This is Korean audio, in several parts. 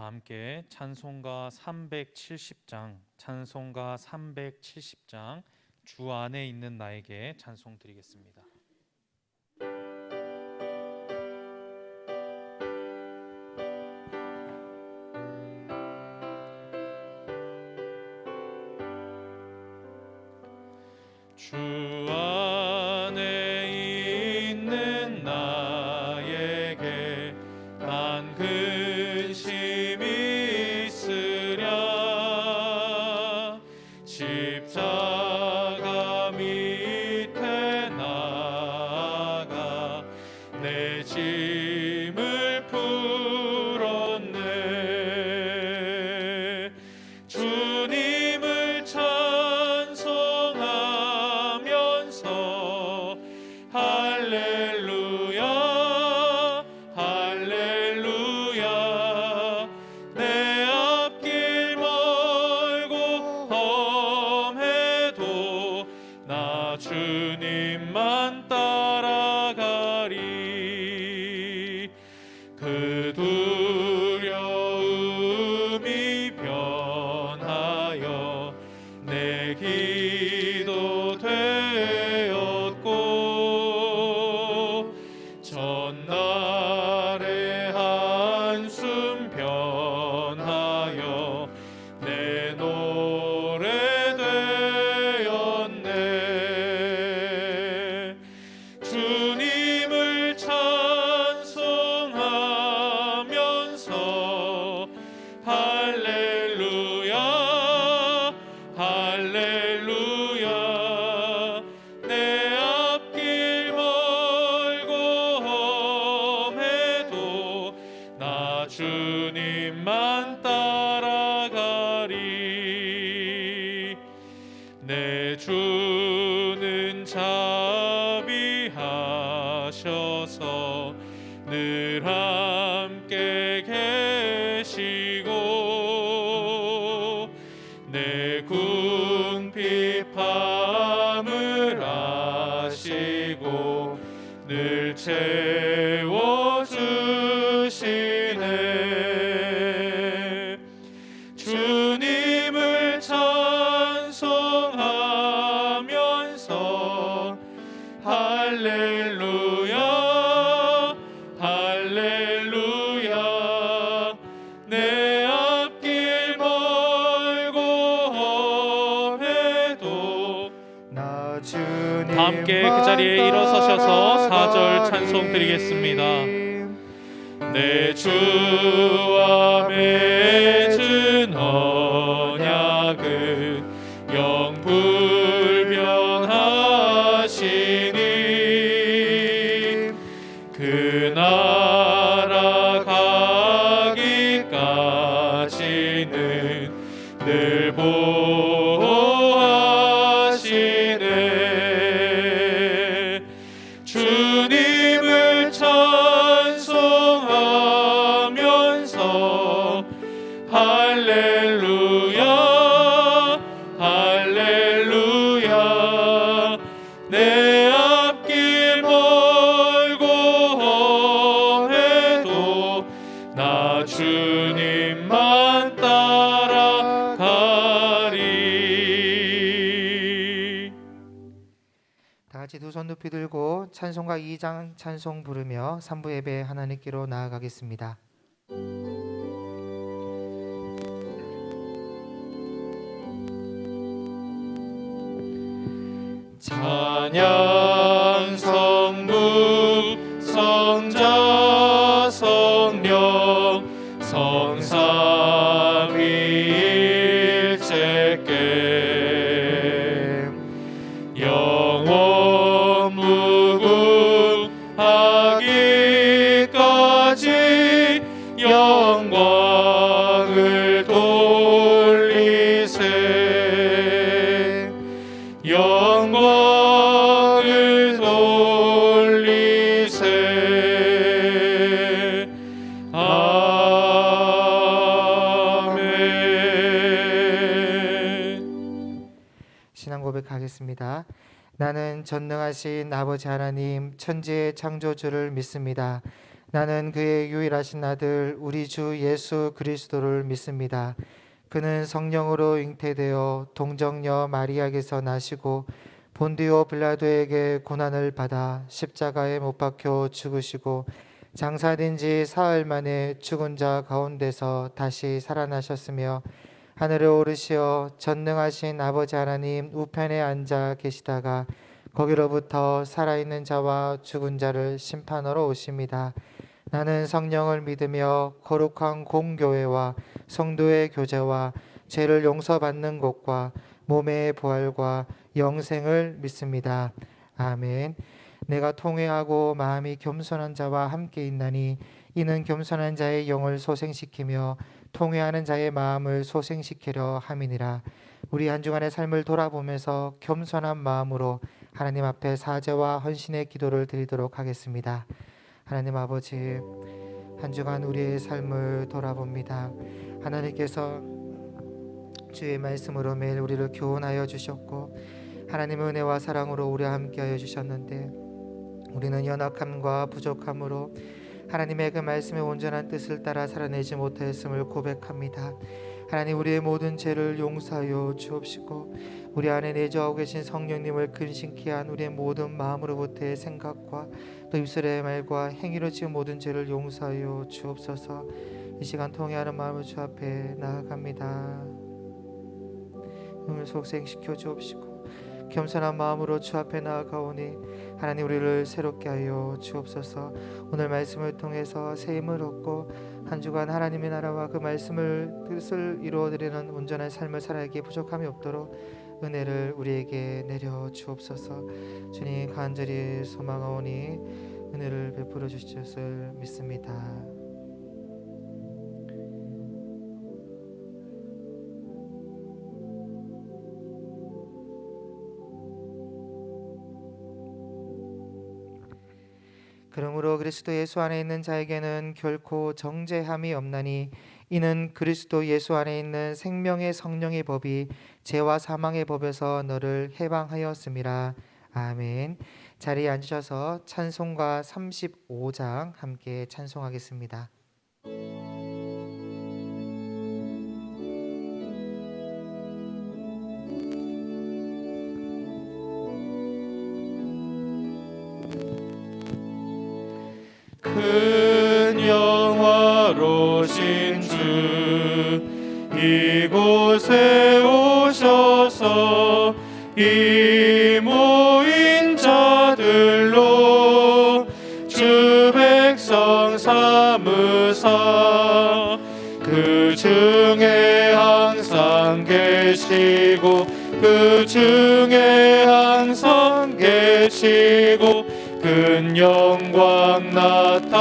다 함께 찬송가 370장 주 안에 있는 나에게 찬송 드리겠습니다. 주 안에 있는 나에게 난 근심이 있으랴. 십자가 밑에 나아가 내 짐을 풀었네. 주님을 찬송하면서 할렐루야 할렐루야. 내 앞길 멀고 험해도 나 주님만 따라가리. 그 두려움이 변하여 내 기도 되었고, 전날의 한숨 변하여 내 노래 되었네. 주님을 찬송하면서 할렐루야 할렐루야. 내 앞길 멀고 험해도 나 주님만 따라가리. 내 주는 자비하셔서 늘 함께 계시고, 내 궁핍함을 아시고 늘 채워주시네. 주님을 찬송하면서 할렐루야 할렐루야. 내 앞길 멀고 험해도 나 주님 다 함께 그 자리에 일어서셔서 4절 찬송 드리겠습니다. 내 주와 맺은 언약은 영불변하시니, 그 나라 가기까지는 늘 보호하시네. 주님을 찬송하면서 할렐루야 할렐루야. 내 앞길 멀고 험해도 나 주님만 따라가리. 다 같이 두 손 높이 들고 찬송가 2장 찬송 부르며 3부 예배 하나님께로 나아가겠습니다. 찬양 성부 성자 성령 성삼위일체께 영원 무궁하기까지 영광을 돌리세. 영광을 돌리세. 아멘. 신앙 고백하겠습니다. 나는 전능하신 아버지 하나님 천지의 창조주를 믿습니다. 나는 그의 유일하신 아들 우리 주 예수 그리스도를 믿습니다. 그는 성령으로 잉태되어 동정녀 마리아에게서 나시고 본디오 빌라도에게 고난을 받아 십자가에 못 박혀 죽으시고 장사된 지 사흘 만에 죽은 자 가운데서 다시 살아나셨으며 하늘에 오르시어 전능하신 아버지 하나님 우편에 앉아 계시다가 거기로부터 살아있는 자와 죽은 자를 심판하러 오십니다. 나는 성령을 믿으며 거룩한 공교회와 성도의 교제와 죄를 용서받는 것과 몸의 부활과 영생을 믿습니다. 아멘. 내가 통회하고 마음이 겸손한 자와 함께 있나니 이는 겸손한 자의 영을 소생시키며 통회하는 자의 마음을 소생시키려 함이니라. 우리 한 주간의 삶을 돌아보면서 겸손한 마음으로 하나님 앞에 사죄와 헌신의 기도를 드리도록 하겠습니다. 하나님 아버지, 한 주간 우리의 삶을 돌아봅니다. 하나님께서 주의 말씀으로 매일 우리를 교훈하여 주셨고 하나님의 은혜와 사랑으로 우리와 함께하여 주셨는데 우리는 연약함과 부족함으로 하나님의 그 말씀의 온전한 뜻을 따라 살아내지 못하였음을 고백합니다. 하나님, 우리의 모든 죄를 용서하여 주옵시고 우리 안에 내주하고 계신 성령님을 근심케 한 우리의 모든 마음으로부터의 생각과 또 입술의 말과 행위로 지은 모든 죄를 용서하여 주옵소서. 이 시간 통회하는 마음을 주 앞에 나아갑니다. 눈을 속생시켜 주옵시고 겸손한 마음으로 주 앞에 나아가오니 하나님, 우리를 새롭게 하여 주옵소서. 오늘 말씀을 통해서 새 힘을 얻고 한 주간 하나님의 나라와 그 말씀을 뜻을 이루어드리는 온전한 삶을 살아가기에 부족함이 없도록 은혜를 우리에게 내려 주옵소서. 주님, 간절히 소망하오니 은혜를 베풀어 주실 믿습니다. 그러므로 그리스도 예수 안에 있는 자에게는 결코 정죄함이 없나니 이는 그리스도 예수 안에 있는 생명의 성령의 법이 죄와 사망의 법에서 너를 해방하였음이라. 아멘. 자리에 앉으셔서 찬송가 35장 함께 찬송하겠습니다. 큰 영화로신 주 이곳에 오셔서 이 모인 자들로 주 백성 삼으사 그 중에 항상 계시고 그 중에 항상 계시고 큰 영광 나타내소서.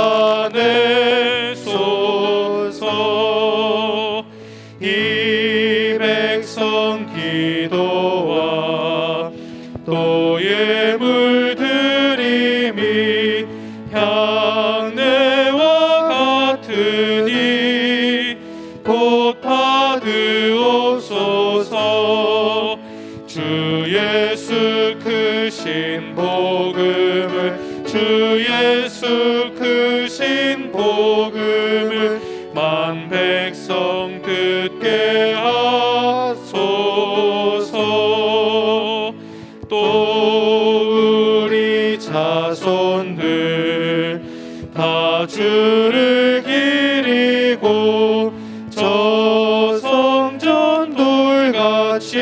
이 백성 기도와 또 예물 드림이 향내와 같으니 곧 받으옵소서. 주 예수 크신 복음을 주 예수 크신 복음을 만 백성 듣게 하소서. 또 우리 자손들 다 주를 기리고 저 성전 돌같이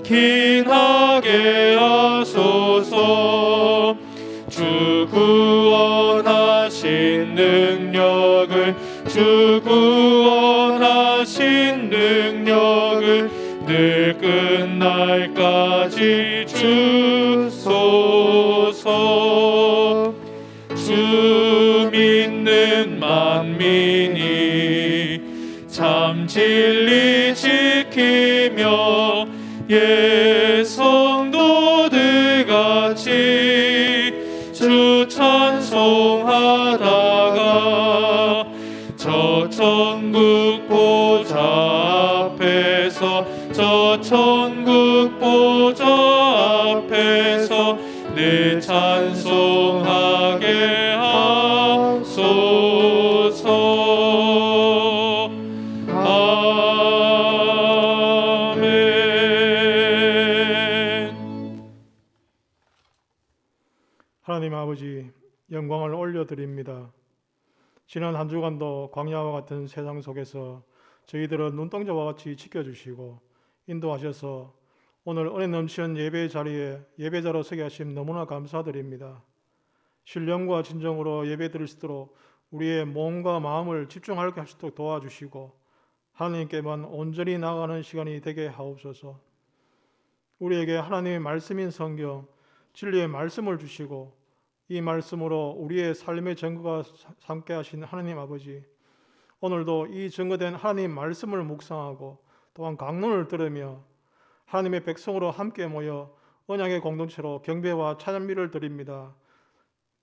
긴하게 하소서. 주 구원하신 능력을 주 구원하신 능력을 늘 끝날까지 주소서. 주 믿는 만민이 참 진리 지키며 예 성도들 같이 주 찬송하다가 저 천국 보좌 앞에서 저 천국 보좌 앞에서 늘 찬송하게 아버지, 영광을 올려드립니다. 지난 한 주간도 광야와 같은 세상 속에서 저희들을 눈동자와 같이 지켜주시고 인도하셔서 오늘 은혜 넘치는 예배 자리에 예배자로 서게 하심 너무나 감사드립니다. 신령과 진정으로 예배 드릴 수 있도록 우리의 몸과 마음을 집중하게 할 수 있도록 도와주시고 하나님께만 온전히 나아가는 시간이 되게 하옵소서. 우리에게 하나님의 말씀인 성경, 진리의 말씀을 주시고 이 말씀으로 우리의 삶의 증거가 삼게 하신 하나님 아버지, 오늘도 이 증거된 하나님 말씀을 묵상하고 또한 강론을 들으며 하나님의 백성으로 함께 모여 언약의 공동체로 경배와 찬양미를 드립니다.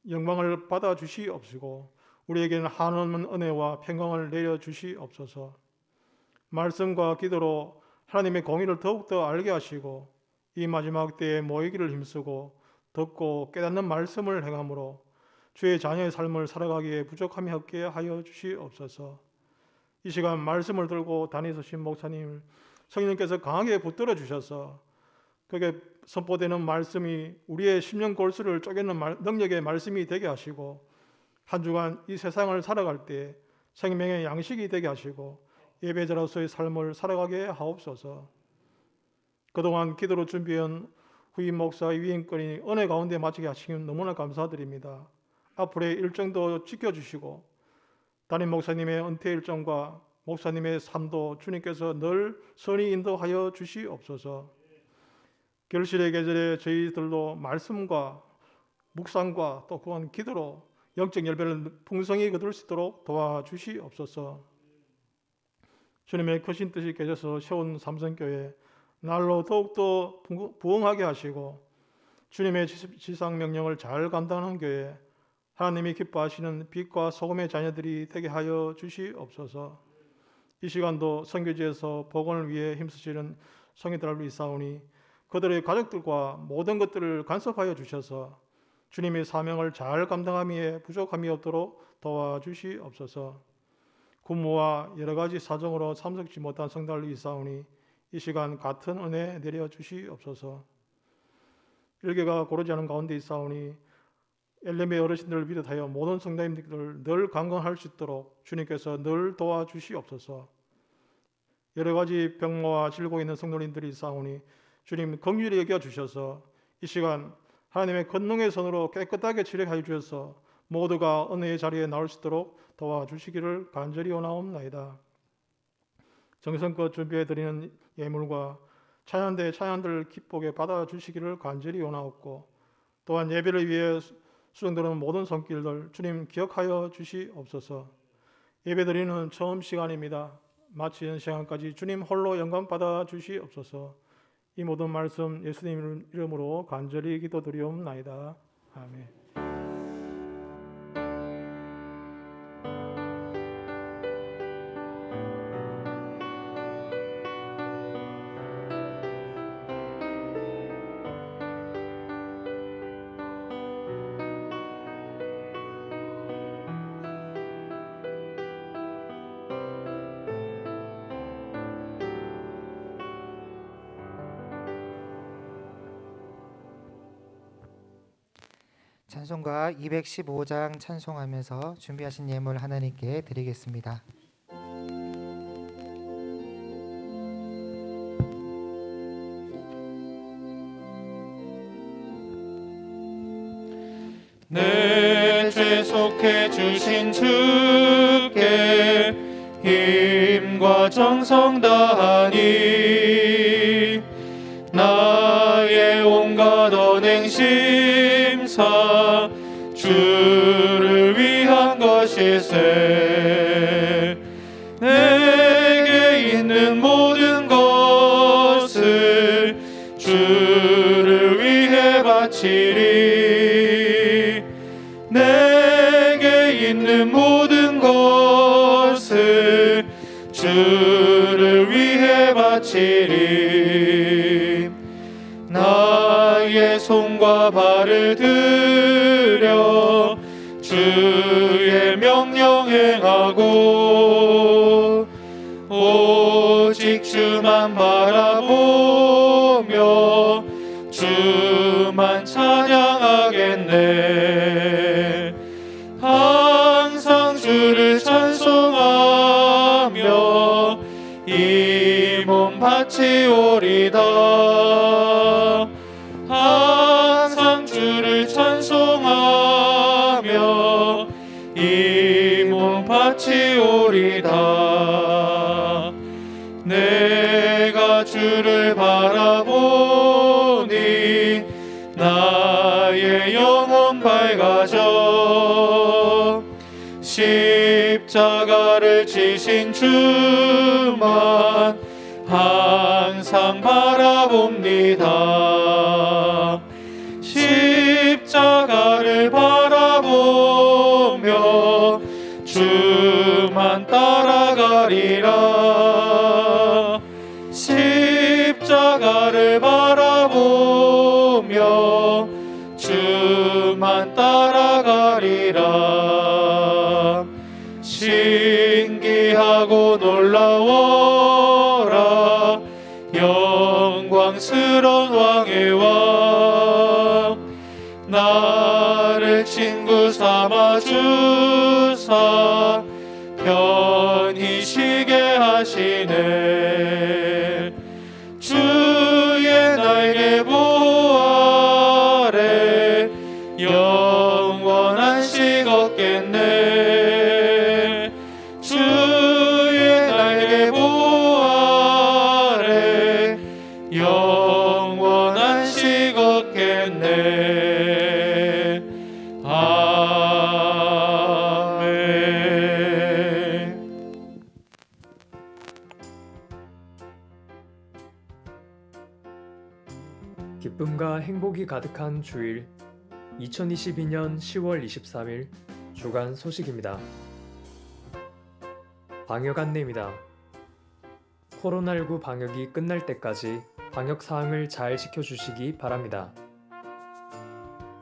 영광을 받아 주시옵시고 우리에게는 한없는 은혜와 평강을 내려 주시옵소서. 말씀과 기도로 하나님의 공의를 더욱더 알게 하시고 이 마지막 때에 모이기를 힘쓰고 듣고 깨닫는 말씀을 행함으로 주의 자녀의 삶을 살아가기에 부족함이 없게 하여 주시옵소서. 이 시간 말씀을 들고 다니시는 목사님, 성령께서 강하게 붙들어 주셔서 그게 선포되는 말씀이 우리의 심령 골수를 쪼개는 능력의 말씀이 되게 하시고 한 주간 이 세상을 살아갈 때 생명의 양식이 되게 하시고 예배자로서의 삶을 살아가게 하옵소서. 그동안 기도로 준비한 후임 목사의 위임권이 은혜 가운데 마치게 하시면 너무나 감사드립니다. 앞으로의 일정도 지켜주시고 담임 목사님의 은퇴 일정과 목사님의 삶도 주님께서 늘 선히 인도하여 주시옵소서. 결실의 계절에 저희들도 말씀과 묵상과 또 그런 기도로 영적 열매를 풍성히 거둘 수 있도록 도와주시옵소서. 주님의 크신 뜻이 계셔서 세운 삼성교회 날로 더욱더 부흥하게 하시고 주님의 지상명령을 잘 감당하는 교회, 하나님이 기뻐하시는 빛과 소금의 자녀들이 되게 하여 주시옵소서. 이 시간도 선교지에서 복원을 위해 힘쓰시는 성인들을 있사오니 그들의 가족들과 모든 것들을 간섭하여 주셔서 주님의 사명을 잘 감당함에 부족함이 없도록 도와주시옵소서. 군무와 여러 가지 사정으로 참석지 못한 성도들이 있사오니 이 시간 같은 은혜 내려 주시옵소서. 일개가 고르지 않은 가운데 있사오니 엘렘의 어르신들을 비롯하여 모든 성도님들 늘 강건할 수 있도록 주님께서 늘 도와주시옵소서. 여러 가지 병모와 질고 있는 성도님들이 있사오니 주님 긍휼히 여겨 주셔서 이 시간 하나님의 권능의 손으로 깨끗하게 치료하여 주셔서 모두가 은혜의 자리에 나올 수 있도록 도와주시기를 간절히 원하옵나이다. 정성껏 준비해드리는 예물과 찬양대 찬양들 기쁘게 받아주시기를 간절히 원하옵고 또한 예배를 위해 수정되는 모든 손길들 주님 기억하여 주시옵소서. 예배드리는 처음 시간입니다. 마치는 시간까지 주님 홀로 영광 받아 주시옵소서. 이 모든 말씀 예수님 이름으로 간절히 기도드리옵나이다. 아멘. 찬송가 215장 찬송하면서 준비하신 예물 하나님께 드리겠습니다. 내 죄 속해 주신 주께 힘과 정성 다하니 나의 온갖 언행 심사 주를 위한 것일세. 내게 있는 모든 것을 주를 위해 바치리. 내게 있는 모든 것을 주를 위해 바치리. 나의 손과 발을 들여 주의 명령 행하고 오직 주만 바라보며 주만 찬양하겠네. 바치오리다. 항상 주를 찬송하며 이 몸 바치오리다. 내가 주를 바라보니 나의 영혼 밝아져. 십자가를 지신 주만 항상 바라봅니다. 십자가를 바라보며 주만 따라가리라. 십자가를 바라보며 주만 따라가리라. 신기하고 놀라워라. 영광스러운 왕의 왕. 나를 친구 삼아 주사 편히 쉬게 하시네. 주의 날개 보호 아래 영원한 식 얻겠네. 주의 날개 보호 아래 영원한 식 얻겠네. 아멘. 기쁨과 행복이 가득한 주일 2022년 10월 23일 주간 소식입니다. 방역 안내입니다. 코로나19 방역이 끝날 때까지 방역 사항을 잘 지켜주시기 바랍니다.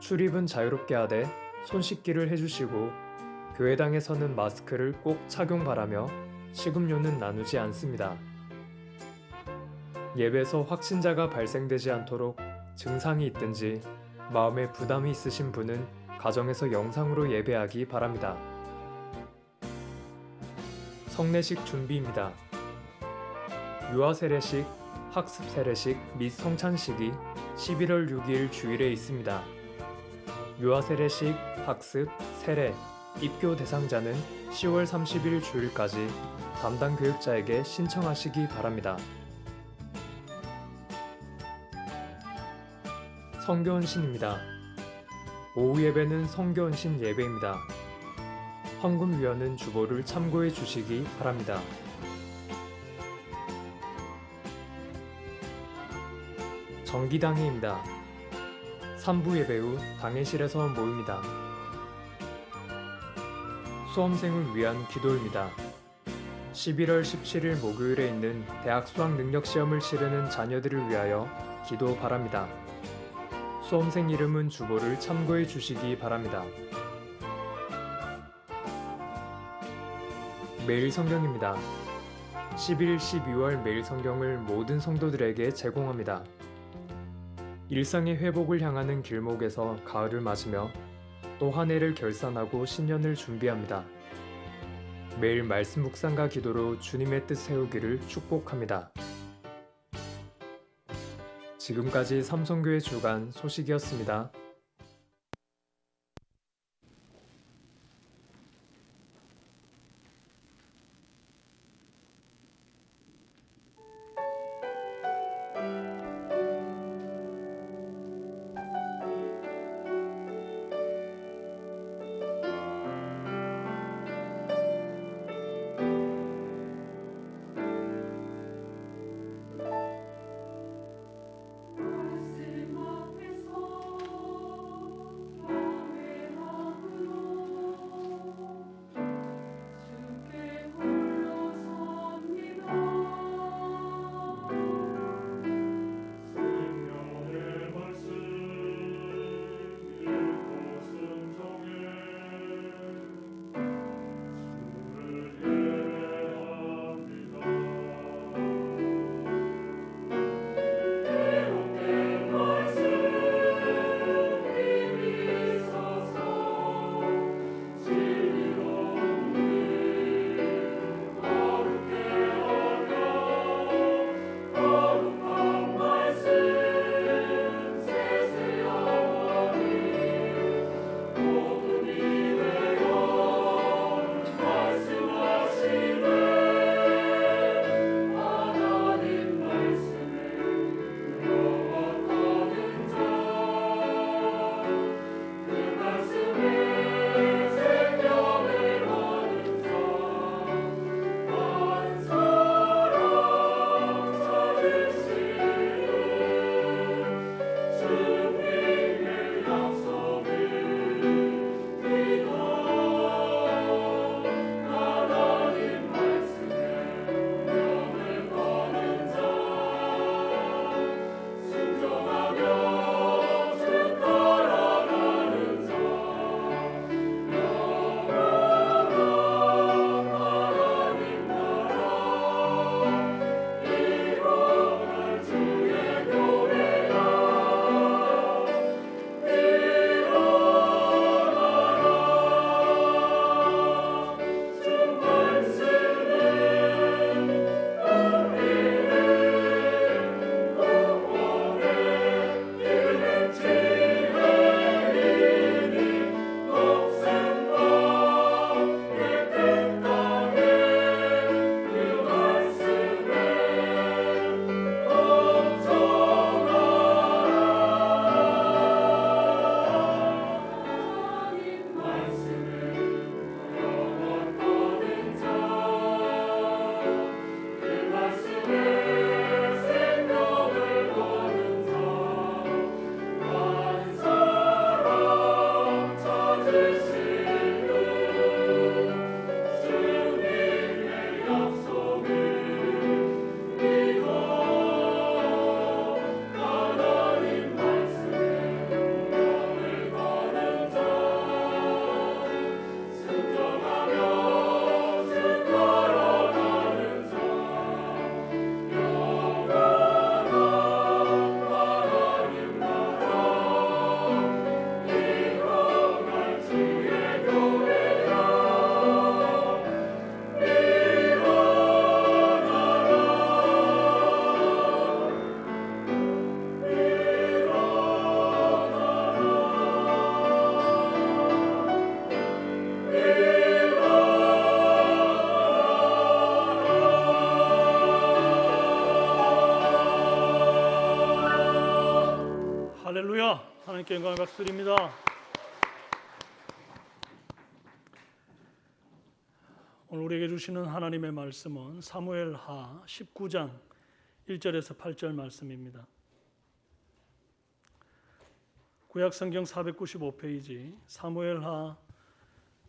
출입은 자유롭게 하되 손 씻기를 해주시고 교회당에서는 마스크를 꼭 착용 바라며 식음료는 나누지 않습니다. 예배에서 확진자가 발생되지 않도록 증상이 있든지 마음에 부담이 있으신 분은 가정에서 영상으로 예배하기 바랍니다. 성례식 준비입니다. 유아세례식, 학습세례식 및 성찬식이 11월 6일 주일에 있습니다. 유아세례식, 학습, 세례, 입교 대상자는 10월 30일 주일까지 담당 교육자에게 신청하시기 바랍니다. 성교헌신입니다. 오후 예배는 성교헌신 예배입니다. 헌금위원은 주보를 참고해 주시기 바랍니다. 정기당회입니다. 3부 예배 후 당회실에서 모입니다. 수험생을 위한 기도입니다. 11월 17일 목요일에 있는 대학 수학능력시험을 치르는 자녀들을 위하여 기도 바랍니다. 수험생 이름은 주보를 참고해 주시기 바랍니다. 매일 성경입니다. 11, 12월 매일 성경을 모든 성도들에게 제공합니다. 일상의 회복을 향하는 길목에서 가을을 맞으며 또 한 해를 결산하고 신년을 준비합니다. 매일 말씀 묵상과 기도로 주님의 뜻 세우기를 축복합니다. 지금까지 삼성교회 주간 소식이었습니다. 할렐루야. 하나님께 영광을 박수드립니다. 오늘 우리에게 주시는 하나님의 말씀은 사무엘하 19장 1절에서 8절 말씀입니다. 구약성경 495페이지 사무엘하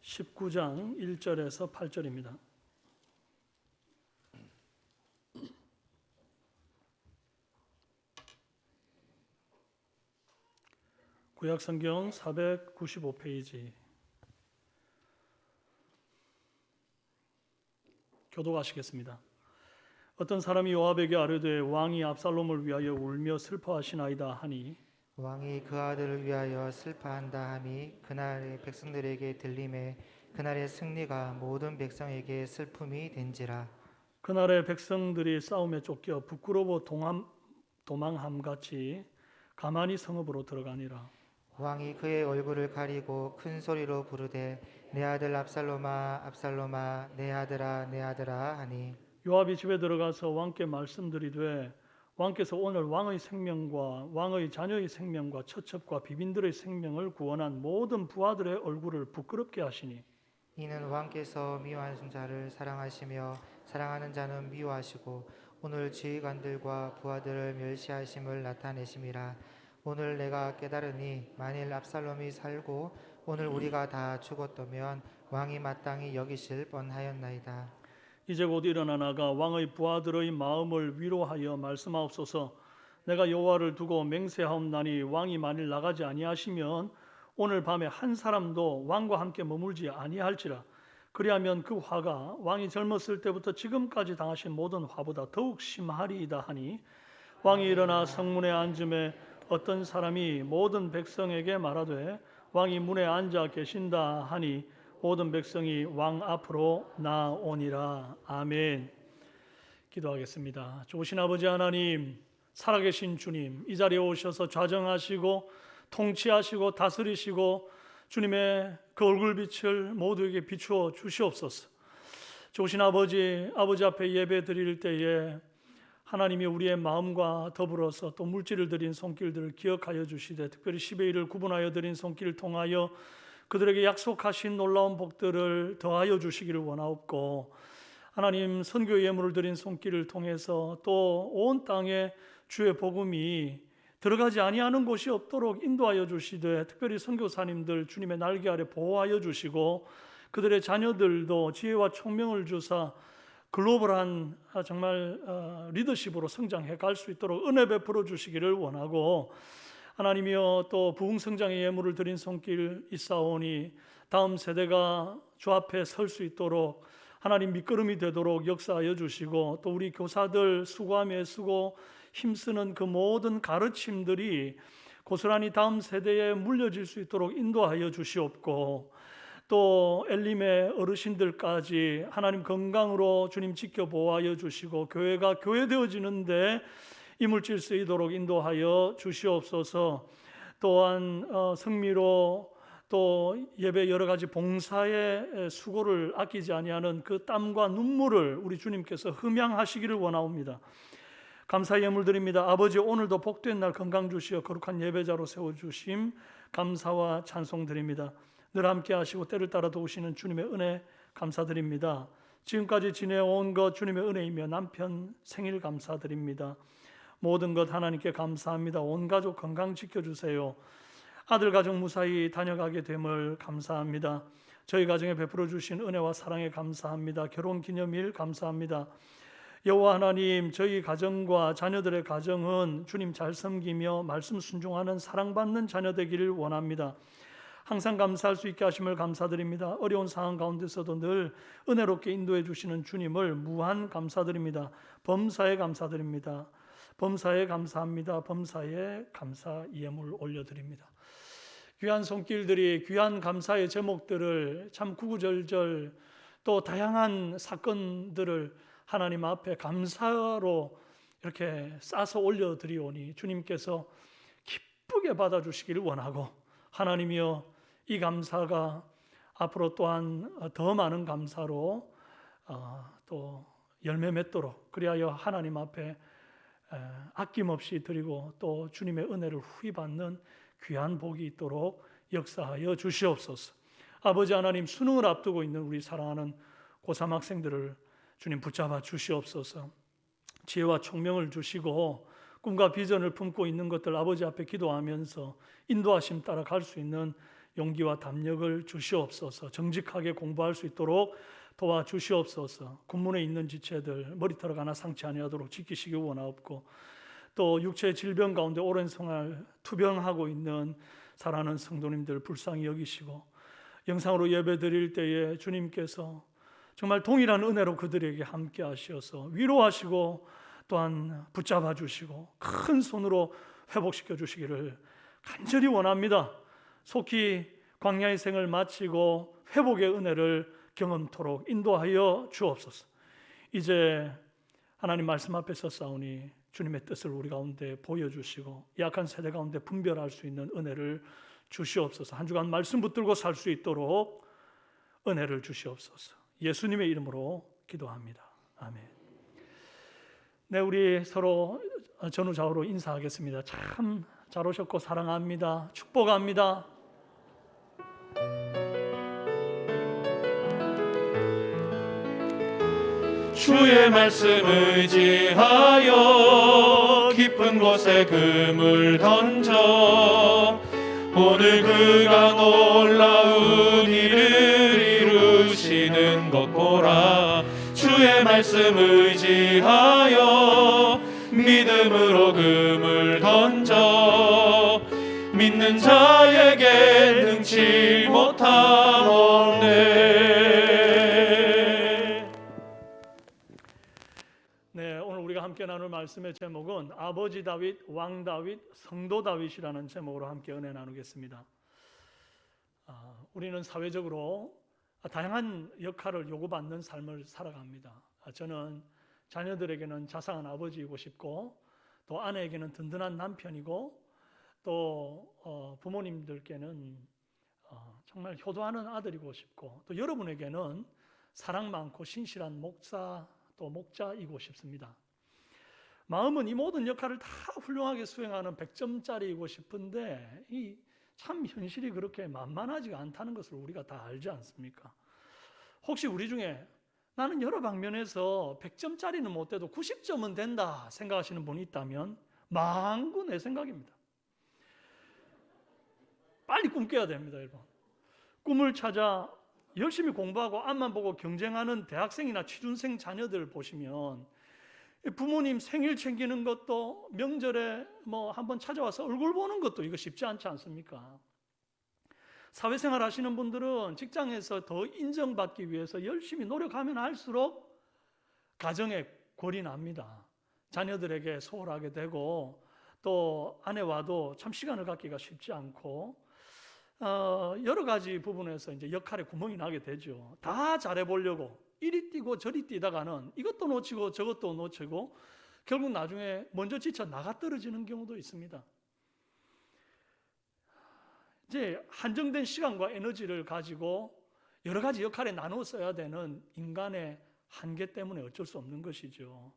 19장 1절에서 8절입니다. 구약성경 495페이지 교독하시겠습니다. 어떤 사람이 요압에게 아뢰되 왕이 압살롬을 위하여 울며 슬퍼하시나이다 하니 왕이 그 아들을 위하여 슬퍼한다 함이 그날의 백성들에게 들림에 그날의 승리가 모든 백성에게 슬픔이 된지라. 그날의 백성들이 싸움에 쫓겨 부끄러워 도망함같이 가만히 성읍으로 들어가니라. 왕이 그의 얼굴을 가리고 큰 소리로 부르되 내 아들 압살롬아 압살롬아 내 아들아 내 아들아 하니 요압이 집에 들어가서 왕께 말씀드리되 왕께서 오늘 왕의 생명과 왕의 자녀의 생명과 처첩과 비빈들의 생명을 구원한 모든 부하들의 얼굴을 부끄럽게 하시니 이는 왕께서 미워하는 자를 사랑하시며 사랑하는 자는 미워하시고 오늘 지휘관들과 부하들을 멸시하심을 나타내심이라. 오늘 내가 깨달으니 만일 압살롬이 살고 오늘 우리가 다 죽었다면 왕이 마땅히 여기실 뻔하였나이다. 이제 곧 일어나 나가 왕의 부하들의 마음을 위로하여 말씀하옵소서. 내가 여호와를 두고 맹세하옵나니 왕이 만일 나가지 아니하시면 오늘 밤에 한 사람도 왕과 함께 머물지 아니할지라. 그리하면 그 화가 왕이 젊었을 때부터 지금까지 당하신 모든 화보다 더욱 심하리이다 하니 왕이 일어나 성문에 앉음에 어떤 사람이 모든 백성에게 말하되 왕이 문에 앉아 계신다 하니 모든 백성이 왕 앞으로 나오니라. 아멘. 기도하겠습니다. 좋으신 아버지 하나님, 살아계신 주님, 이 자리에 오셔서 좌정하시고 통치하시고 다스리시고 주님의 그 얼굴빛을 모두에게 비추어 주시옵소서. 좋으신 아버지 앞에 예배 드릴 때에 하나님이 우리의 마음과 더불어서 또 물질을 드린 손길들을 기억하여 주시되 특별히 10의 1을 구분하여 드린 손길을 통하여 그들에게 약속하신 놀라운 복들을 더하여 주시기를 원하옵고 하나님 선교 예물을 드린 손길을 통해서 또 온 땅에 주의 복음이 들어가지 아니하는 곳이 없도록 인도하여 주시되 특별히 선교사님들 주님의 날개 아래 보호하여 주시고 그들의 자녀들도 지혜와 총명을 주사 글로벌한 정말 리더십으로 성장해 갈 수 있도록 은혜 베풀어 주시기를 원하고 하나님이여 또 부흥성장의 예물을 드린 손길 있사오니 다음 세대가 주 앞에 설 수 있도록 하나님 밑거름이 되도록 역사하여 주시고 또 우리 교사들 수고하며 애쓰고 힘쓰는 그 모든 가르침들이 고스란히 다음 세대에 물려질 수 있도록 인도하여 주시옵고 또 엘림의 어르신들까지 하나님 건강으로 주님 지켜보호하여 주시고 교회가 교회되어지는데 이물질 쓰이도록 인도하여 주시옵소서. 또한 성미로 또 예배 여러 가지 봉사의 수고를 아끼지 아니하는 그 땀과 눈물을 우리 주님께서 흠양하시기를 원하옵니다. 감사 예물 드립니다. 아버지 오늘도 복된 날 건강 주시어 거룩한 예배자로 세워주심 감사와 찬송 드립니다. 늘 함께 하시고 때를 따라 도우시는 주님의 은혜 감사드립니다. 지금까지 지내온 것 주님의 은혜이며 남편 생일 감사드립니다. 모든 것 하나님께 감사합니다. 온 가족 건강 지켜주세요. 아들 가정 무사히 다녀가게 됨을 감사합니다. 저희 가정에 베풀어 주신 은혜와 사랑에 감사합니다. 결혼 기념일 감사합니다. 여호와 하나님, 저희 가정과 자녀들의 가정은 주님 잘 섬기며 말씀 순종하는 사랑받는 자녀 되기를 원합니다. 항상 감사할 수 있게 하심을 감사드립니다. 어려운 상황 가운데서도 늘 은혜롭게 인도해 주시는 주님을 무한 감사드립니다. 범사에 감사드립니다. 범사에 감사합니다. 범사에 감사 예물 올려드립니다. 귀한 손길들이 귀한 감사의 제목들을 참 구구절절 또 다양한 사건들을 하나님 앞에 감사로 이렇게 싸서 올려드리오니 주님께서 기쁘게 받아주시기를 원하고 하나님이여 이 감사가 앞으로 또한 더 많은 감사로 또 열매 맺도록 그리하여 하나님 앞에 아낌없이 드리고 또 주님의 은혜를 후히 받는 귀한 복이 있도록 역사하여 주시옵소서. 아버지 하나님, 수능을 앞두고 있는 우리 사랑하는 고3 학생들을 주님 붙잡아 주시옵소서. 지혜와 총명을 주시고 꿈과 비전을 품고 있는 것들 아버지 앞에 기도하면서 인도하심 따라 갈 수 있는 용기와 담력을 주시옵소서. 정직하게 공부할 수 있도록 도와주시옵소서. 군문에 있는 지체들 머리털 하나 상치 아니하도록 지키시기 원하옵고, 또 육체의 질병 가운데 오랜 생활 투병하고 있는 사랑하는 성도님들 불쌍히 여기시고, 영상으로 예배 드릴 때에 주님께서 정말 동일한 은혜로 그들에게 함께 하시어서 위로하시고 또한 붙잡아 주시고 큰 손으로 회복시켜 주시기를 간절히 원합니다. 속히 광야의 생을 마치고 회복의 은혜를 경험토록 인도하여 주옵소서. 이제 하나님 말씀 앞에 서싸우니 주님의 뜻을 우리 가운데 보여주시고 약한 세대 가운데 분별할 수 있는 은혜를 주시옵소서. 한 주간 말씀 붙들고 살 수 있도록 은혜를 주시옵소서. 예수님의 이름으로 기도합니다. 아멘. 네, 우리 서로 전후좌우로 인사하겠습니다. 참 잘 오셨고 사랑합니다. 축복합니다. 주의 말씀 의지하여 깊은 곳에 금을 던져 오늘 그가 놀라운 일을 이루시는 것 보라. 주의 말씀 의지하여 믿음으로 금을 던져 믿는 자에게 능치 못함 없네. 네, 오늘 우리가 함께 나눌 말씀의 제목은 아버지 다윗, 왕 다윗, 성도 다윗이라는 제목으로 함께 은혜 나누겠습니다. 우리는 사회적으로 다양한 역할을 요구받는 삶을 살아갑니다. 저는 자녀들에게는 자상한 아버지이고 싶고, 또 아내에게는 든든한 남편이고, 또 부모님들께는 정말 효도하는 아들이고 싶고, 또 여러분에게는 사랑 많고 신실한 목사 또 목자이고 싶습니다. 마음은 이 모든 역할을 다 훌륭하게 수행하는 100점짜리이고 싶은데 이 참 현실이 그렇게 만만하지가 않다는 것을 우리가 다 알지 않습니까? 혹시 우리 중에 나는 여러 방면에서 100점짜리는 못 돼도 90점은 된다 생각하시는 분이 있다면 망구 내 생각입니다. 빨리 꿈 깨야 됩니다, 여러분. 꿈을 찾아 열심히 공부하고 앞만 보고 경쟁하는 대학생이나 취준생 자녀들 보시면 부모님 생일 챙기는 것도 명절에 뭐 한번 찾아와서 얼굴 보는 것도 이거 쉽지 않지 않습니까? 사회생활 하시는 분들은 직장에서 더 인정받기 위해서 열심히 노력하면 할수록 가정에 골이 납니다. 자녀들에게 소홀하게 되고 또 아내와도 참 시간을 갖기가 쉽지 않고 여러 가지 부분에서 이제 역할에 구멍이 나게 되죠. 다 잘해보려고 이리 뛰고 저리 뛰다가는 이것도 놓치고 저것도 놓치고 결국 나중에 먼저 지쳐 나가 떨어지는 경우도 있습니다. 이제 한정된 시간과 에너지를 가지고 여러 가지 역할에 나누어 써야 되는 인간의 한계 때문에 어쩔 수 없는 것이죠.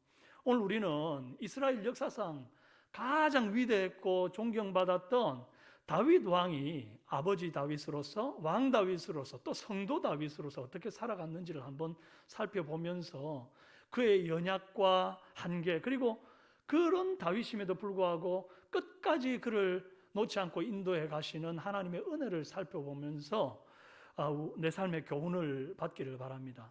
오늘 우리는 이스라엘 역사상 가장 위대했고 존경받았던 다윗 왕이 아버지 다윗으로서 왕 다윗으로서 또 성도 다윗으로서 어떻게 살아갔는지를 한번 살펴보면서 그의 연약과 한계 그리고 그런 다윗임에도 불구하고 끝까지 그를 놓지 않고 인도해 가시는 하나님의 은혜를 살펴보면서 내 삶의 교훈을 받기를 바랍니다.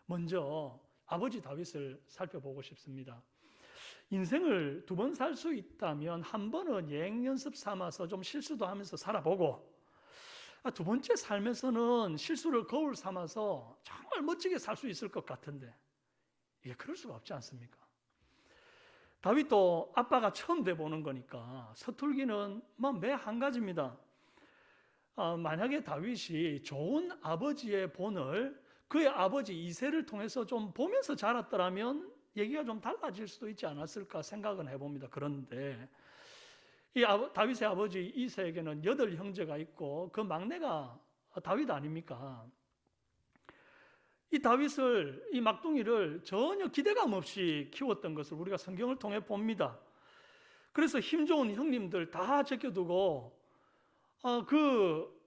먼저 아버지 다윗을 살펴보고 싶습니다. 인생을 2번 살 수 있다면 한 번은 예행 연습 삼아서 좀 실수도 하면서 살아보고 두 번째 삶에서는 실수를 거울 삼아서 정말 멋지게 살 수 있을 것 같은데 이게 그럴 수가 없지 않습니까? 다윗도 아빠가 처음 돼보는 거니까 서툴기는 매 한 가지입니다. 만약에 다윗이 좋은 아버지의 본을 그의 아버지 이새를 통해서 좀 보면서 자랐더라면 얘기가 좀 달라질 수도 있지 않았을까 생각은 해봅니다. 그런데 이 다윗의 아버지 이새에게는 8 형제가 있고 그 막내가 다윗 아닙니까? 이 다윗을, 이 막둥이를 전혀 기대감 없이 키웠던 것을 우리가 성경을 통해 봅니다. 그래서 힘 좋은 형님들 다 제껴두고 그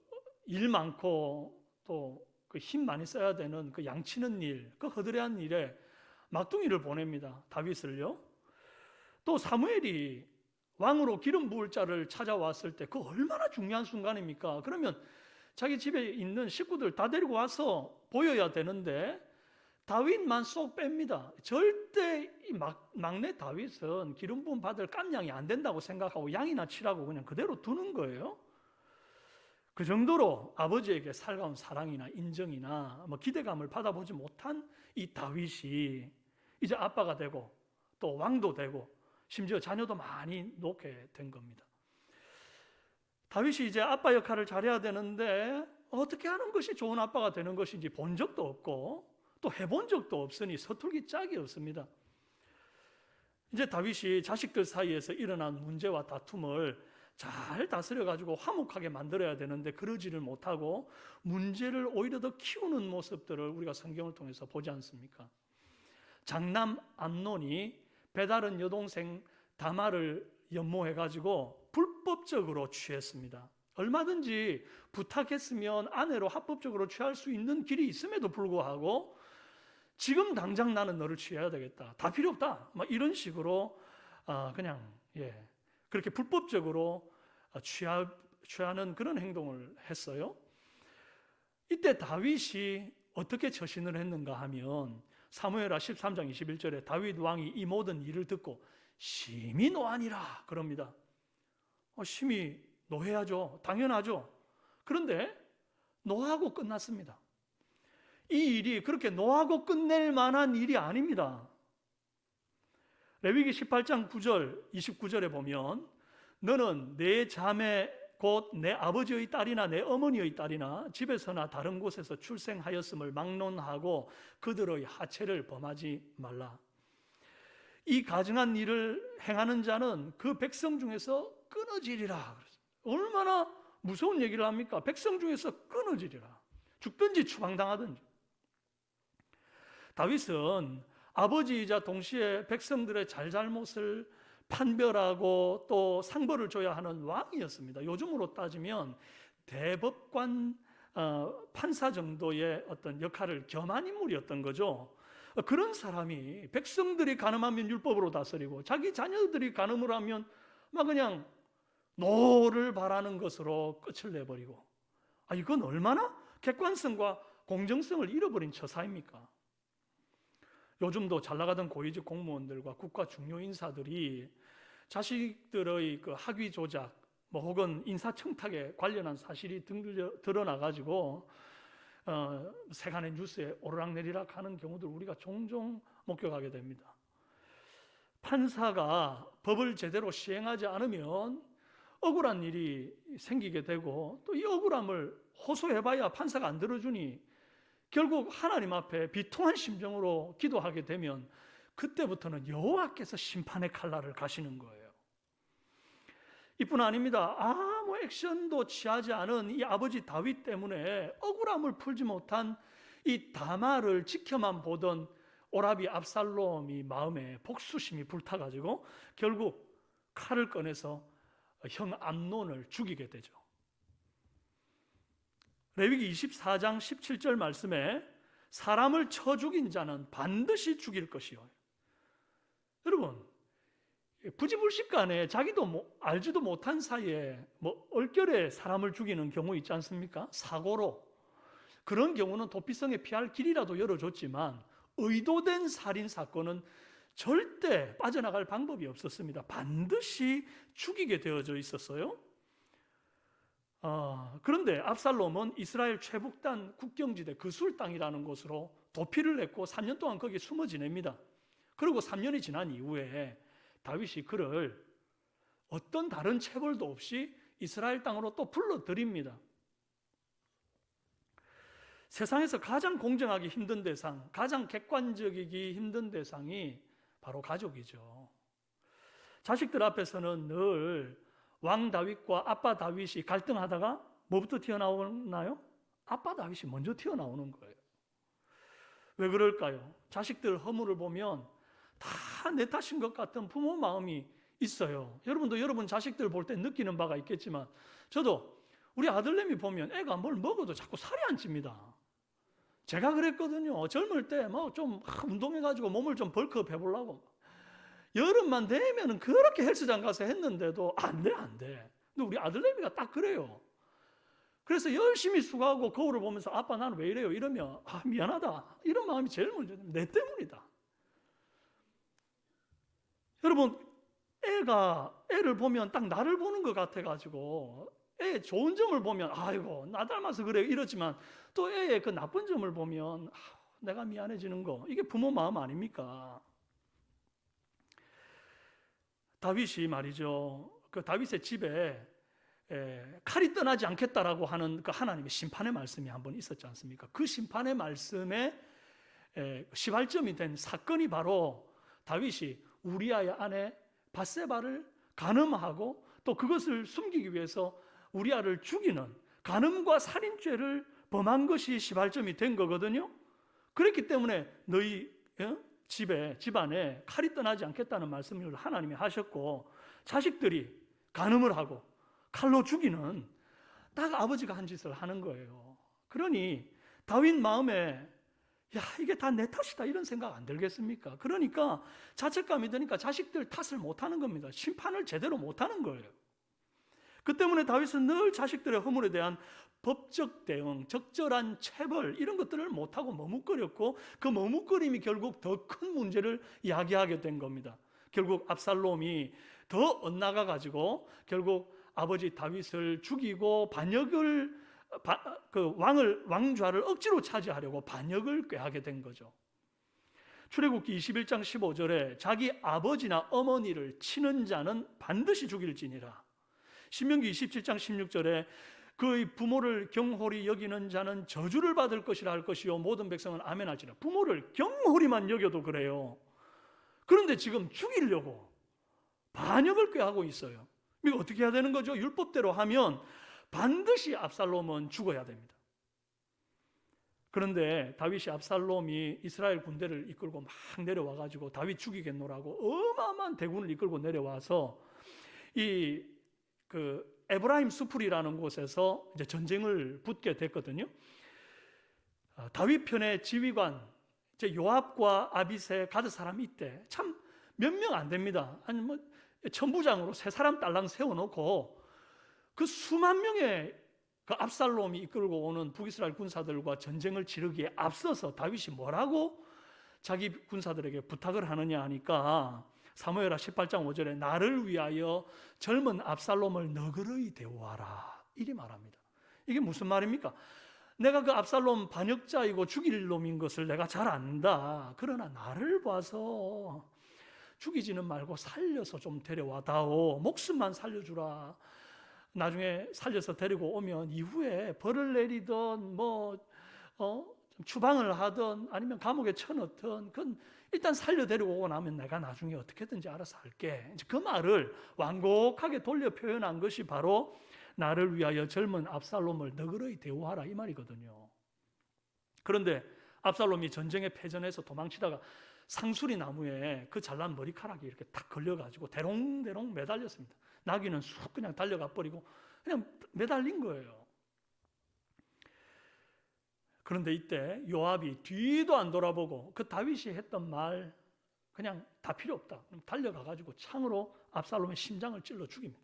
일 많고 또 그 힘 많이 써야 되는 그 양치는 일, 그 허드레한 일에 막둥이를 보냅니다. 다윗을요. 또 사무엘이 왕으로 기름 부을 자를 찾아왔을 때 그 얼마나 중요한 순간입니까? 그러면 자기 집에 있는 식구들 다 데리고 와서 보여야 되는데 다윗만 쏙 뺍니다. 절대 이 막내 다윗은 기름 부음 받을 깜냥이 안 된다고 생각하고 양이나 치라고 그냥 그대로 두는 거예요. 그 정도로 아버지에게 살가운 사랑이나 인정이나 뭐 기대감을 받아보지 못한 이 다윗이 이제 아빠가 되고 또 왕도 되고 심지어 자녀도 많이 놓게 된 겁니다. 다윗이 이제 아빠 역할을 잘해야 되는데 어떻게 하는 것이 좋은 아빠가 되는 것인지 본 적도 없고 또 해본 적도 없으니 서툴기 짝이 없습니다. 이제 다윗이 자식들 사이에서 일어난 문제와 다툼을 잘 다스려가지고 화목하게 만들어야 되는데 그러지를 못하고 문제를 오히려 더 키우는 모습들을 우리가 성경을 통해서 보지 않습니까? 장남 암논이 배다른 여동생 다말을 연모해가지고 불법적으로 취했습니다. 얼마든지 부탁했으면 아내로 합법적으로 취할 수 있는 길이 있음에도 불구하고 지금 당장 나는 너를 취해야 되겠다. 다 필요 없다. 막 이런 식으로 그냥 그렇게 불법적으로 취하는 그런 행동을 했어요. 이때 다윗이 어떻게 처신을 했는가 하면 사무엘하 13장 21절에 다윗 왕이 이 모든 일을 듣고 심히 노하니라 그럽니다. 심히 노해야죠. 당연하죠. 그런데 노하고 끝났습니다. 이 일이 그렇게 노하고 끝낼 만한 일이 아닙니다. 레위기 18장 9절 29절에 보면 너는 내 자매 곧 내 아버지의 딸이나 내 어머니의 딸이나 집에서나 다른 곳에서 출생하였음을 막론하고 그들의 하체를 범하지 말라. 이 가증한 일을 행하는 자는 그 백성 중에서 끊어지리라. 얼마나 무서운 얘기를 합니까? 백성 중에서 끊어지리라. 죽든지 추방당하든지. 다윗은 아버지이자 동시에 백성들의 잘잘못을 판별하고 또 상벌을 줘야 하는 왕이었습니다. 요즘으로 따지면 대법관 판사 정도의 어떤 역할을 겸한 인물이었던 거죠. 그런 사람이 백성들이 간음하면 율법으로 다스리고 자기 자녀들이 간음을 하면 막 그냥 노를 바라는 것으로 끝을 내버리고 이건 얼마나 객관성과 공정성을 잃어버린 처사입니까? 요즘도 잘 나가던 고위직 공무원들과 국가 중요 인사들이 자식들의 그 학위 조작 혹은 인사청탁에 관련한 사실이 드러나가지고 세간의 뉴스에 오르락내리락 하는 경우들 우리가 종종 목격하게 됩니다. 판사가 법을 제대로 시행하지 않으면 억울한 일이 생기게 되고 또 이 억울함을 호소해봐야 판사가 안 들어주니 결국 하나님 앞에 비통한 심정으로 기도하게 되면 그때부터는 여호와께서 심판의 칼날을 가시는 거예요. 이뿐 아닙니다. 아무 액션도 취하지 않은 이 아버지 다윗 때문에 억울함을 풀지 못한 이 다말을 지켜만 보던 오라비 압살롬이 마음에 복수심이 불타가지고 결국 칼을 꺼내서 형 암논을 죽이게 되죠. 레위기 24장 17절 말씀에 사람을 쳐 죽인 자는 반드시 죽일 것이요. 여러분, 부지불식간에 자기도 알지도 못한 사이에 얼결에 사람을 죽이는 경우 있지 않습니까? 사고로. 그런 경우는 도피성에 피할 길이라도 열어줬지만 의도된 살인 사건은 절대 빠져나갈 방법이 없었습니다. 반드시 죽이게 되어져 있었어요. 그런데 압살롬은 이스라엘 최북단 국경지대 그술 땅이라는 곳으로 도피를 했고 3년 동안 거기 숨어 지냅니다. 그리고 3년이 지난 이후에 다윗이 그를 어떤 다른 체벌도 없이 이스라엘 땅으로 또 불러들입니다. 세상에서 가장 공정하기 힘든 대상, 가장 객관적이기 힘든 대상이 바로 가족이죠. 자식들 앞에서는 늘 왕 다윗과 아빠 다윗이 갈등하다가 뭐부터 튀어나오나요? 아빠 다윗이 먼저 튀어나오는 거예요. 왜 그럴까요? 자식들 허물을 보면 다 내 탓인 것 같은 부모 마음이 있어요. 여러분도 여러분 자식들 볼 때 느끼는 바가 있겠지만 저도 우리 아들내미 보면 애가 뭘 먹어도 자꾸 살이 안 찝니다. 제가 그랬거든요. 젊을 때 뭐 좀 운동해가지고 몸을 좀 벌크업 해보려고 여름만 되면 그렇게 헬스장 가서 했는데도 안 돼. 근데 우리 아들내미가 딱 그래요. 그래서 열심히 수고하고 거울을 보면서 아빠 나는 왜 이래요? 이러면 미안하다. 이런 마음이 제일 먼저 내 때문이다. 여러분 애를 보면 딱 나를 보는 것 같아가지고 애의 좋은 점을 보면 아이고 나 닮아서 그래 이러지만 또 애의 그 나쁜 점을 보면 내가 미안해지는 거 이게 부모 마음 아닙니까? 다윗이 말이죠. 그 다윗의 집에 칼이 떠나지 않겠다라고 하는 그 하나님의 심판의 말씀이 한번 있었지 않습니까? 그 심판의 말씀에 시발점이 된 사건이 바로 다윗이 우리아의 아내 밧세바를 간음하고 또 그것을 숨기기 위해서 우리아를 죽이는 간음과 살인죄를 범한 것이 시발점이 된 거거든요. 그렇기 때문에 너희 집안에 칼이 떠나지 않겠다는 말씀을 하나님이 하셨고 자식들이 간음을 하고 칼로 죽이는 딱 아버지가 한 짓을 하는 거예요. 그러니 다윗 마음에 이게 다 내 탓이다 이런 생각 안 들겠습니까? 그러니까 자책감이 드니까 자식들 탓을 못하는 겁니다. 심판을 제대로 못하는 거예요. 그 때문에 다윗은 늘 자식들의 허물에 대한 법적 대응, 적절한 체벌 이런 것들을 못하고 머뭇거렸고 그 머뭇거림이 결국 더 큰 문제를 야기하게 된 겁니다. 결국 압살롬이 더 엇나가 가지고 결국 아버지 다윗을 죽이고 왕좌를 억지로 차지하려고 반역을 꾀하게 된 거죠. 출애굽기 21장 15절에 자기 아버지나 어머니를 치는 자는 반드시 죽일지니라. 신명기 27장 16절에 그의 부모를 경홀히 여기는 자는 저주를 받을 것이라 할 것이요 모든 백성은 아멘할지라. 부모를 경홀히만 여겨도 그래요. 그런데 지금 죽이려고 반역을 꾀하고 있어요. 이거 어떻게 해야 되는 거죠? 율법대로 하면 반드시 압살롬은 죽어야 됩니다. 그런데 다윗이 압살롬이 이스라엘 군대를 이끌고 막 내려와가지고 다윗 죽이겠노라고 어마어마한 대군을 이끌고 내려와서 에브라임 수풀이라는 곳에서 이제 전쟁을 붙게 됐거든요. 다윗 편의 지휘관 요압과 아비새 가드 사람이 이때 참 몇 명 안 됩니다. 아니 뭐 천부장으로 세 사람 딸랑 세워놓고 그 수만 명의 그 압살롬이 이끌고 오는 북이스라엘 군사들과 전쟁을 치르기에 앞서서 다윗이 뭐라고 자기 군사들에게 부탁을 하느냐 하니까 사무엘하 18장 5절에 나를 위하여 젊은 압살롬을 너그러이 대우하라 이리 말합니다. 이게 무슨 말입니까? 내가 그 압살롬 반역자이고 죽일 놈인 것을 내가 잘 안다. 그러나 나를 봐서 죽이지는 말고 살려서 좀 데려와 다오. 목숨만 살려주라. 나중에 살려서 데리고 오면 이후에 벌을 내리든 추방을 하든 아니면 감옥에 쳐넣든 그건 일단 살려 데리고 오고 나면 내가 나중에 어떻게든지 알아서 할게. 이제 그 말을 완곡하게 돌려 표현한 것이 바로 나를 위하여 젊은 압살롬을 너그러이 대우하라 이 말이거든요. 그런데 압살롬이 전쟁에 패전해서 도망치다가 상수리 나무에 그 잘난 머리카락이 이렇게 탁 걸려가지고 대롱대롱 매달렸습니다. 나귀는 쑥 그냥 달려가 버리고 그냥 매달린 거예요. 그런데 이때 요압이 뒤도 안 돌아보고 그 다윗이 했던 말 그냥 다 필요 없다. 그럼 달려가가지고 창으로 압살롬의 심장을 찔러 죽입니다.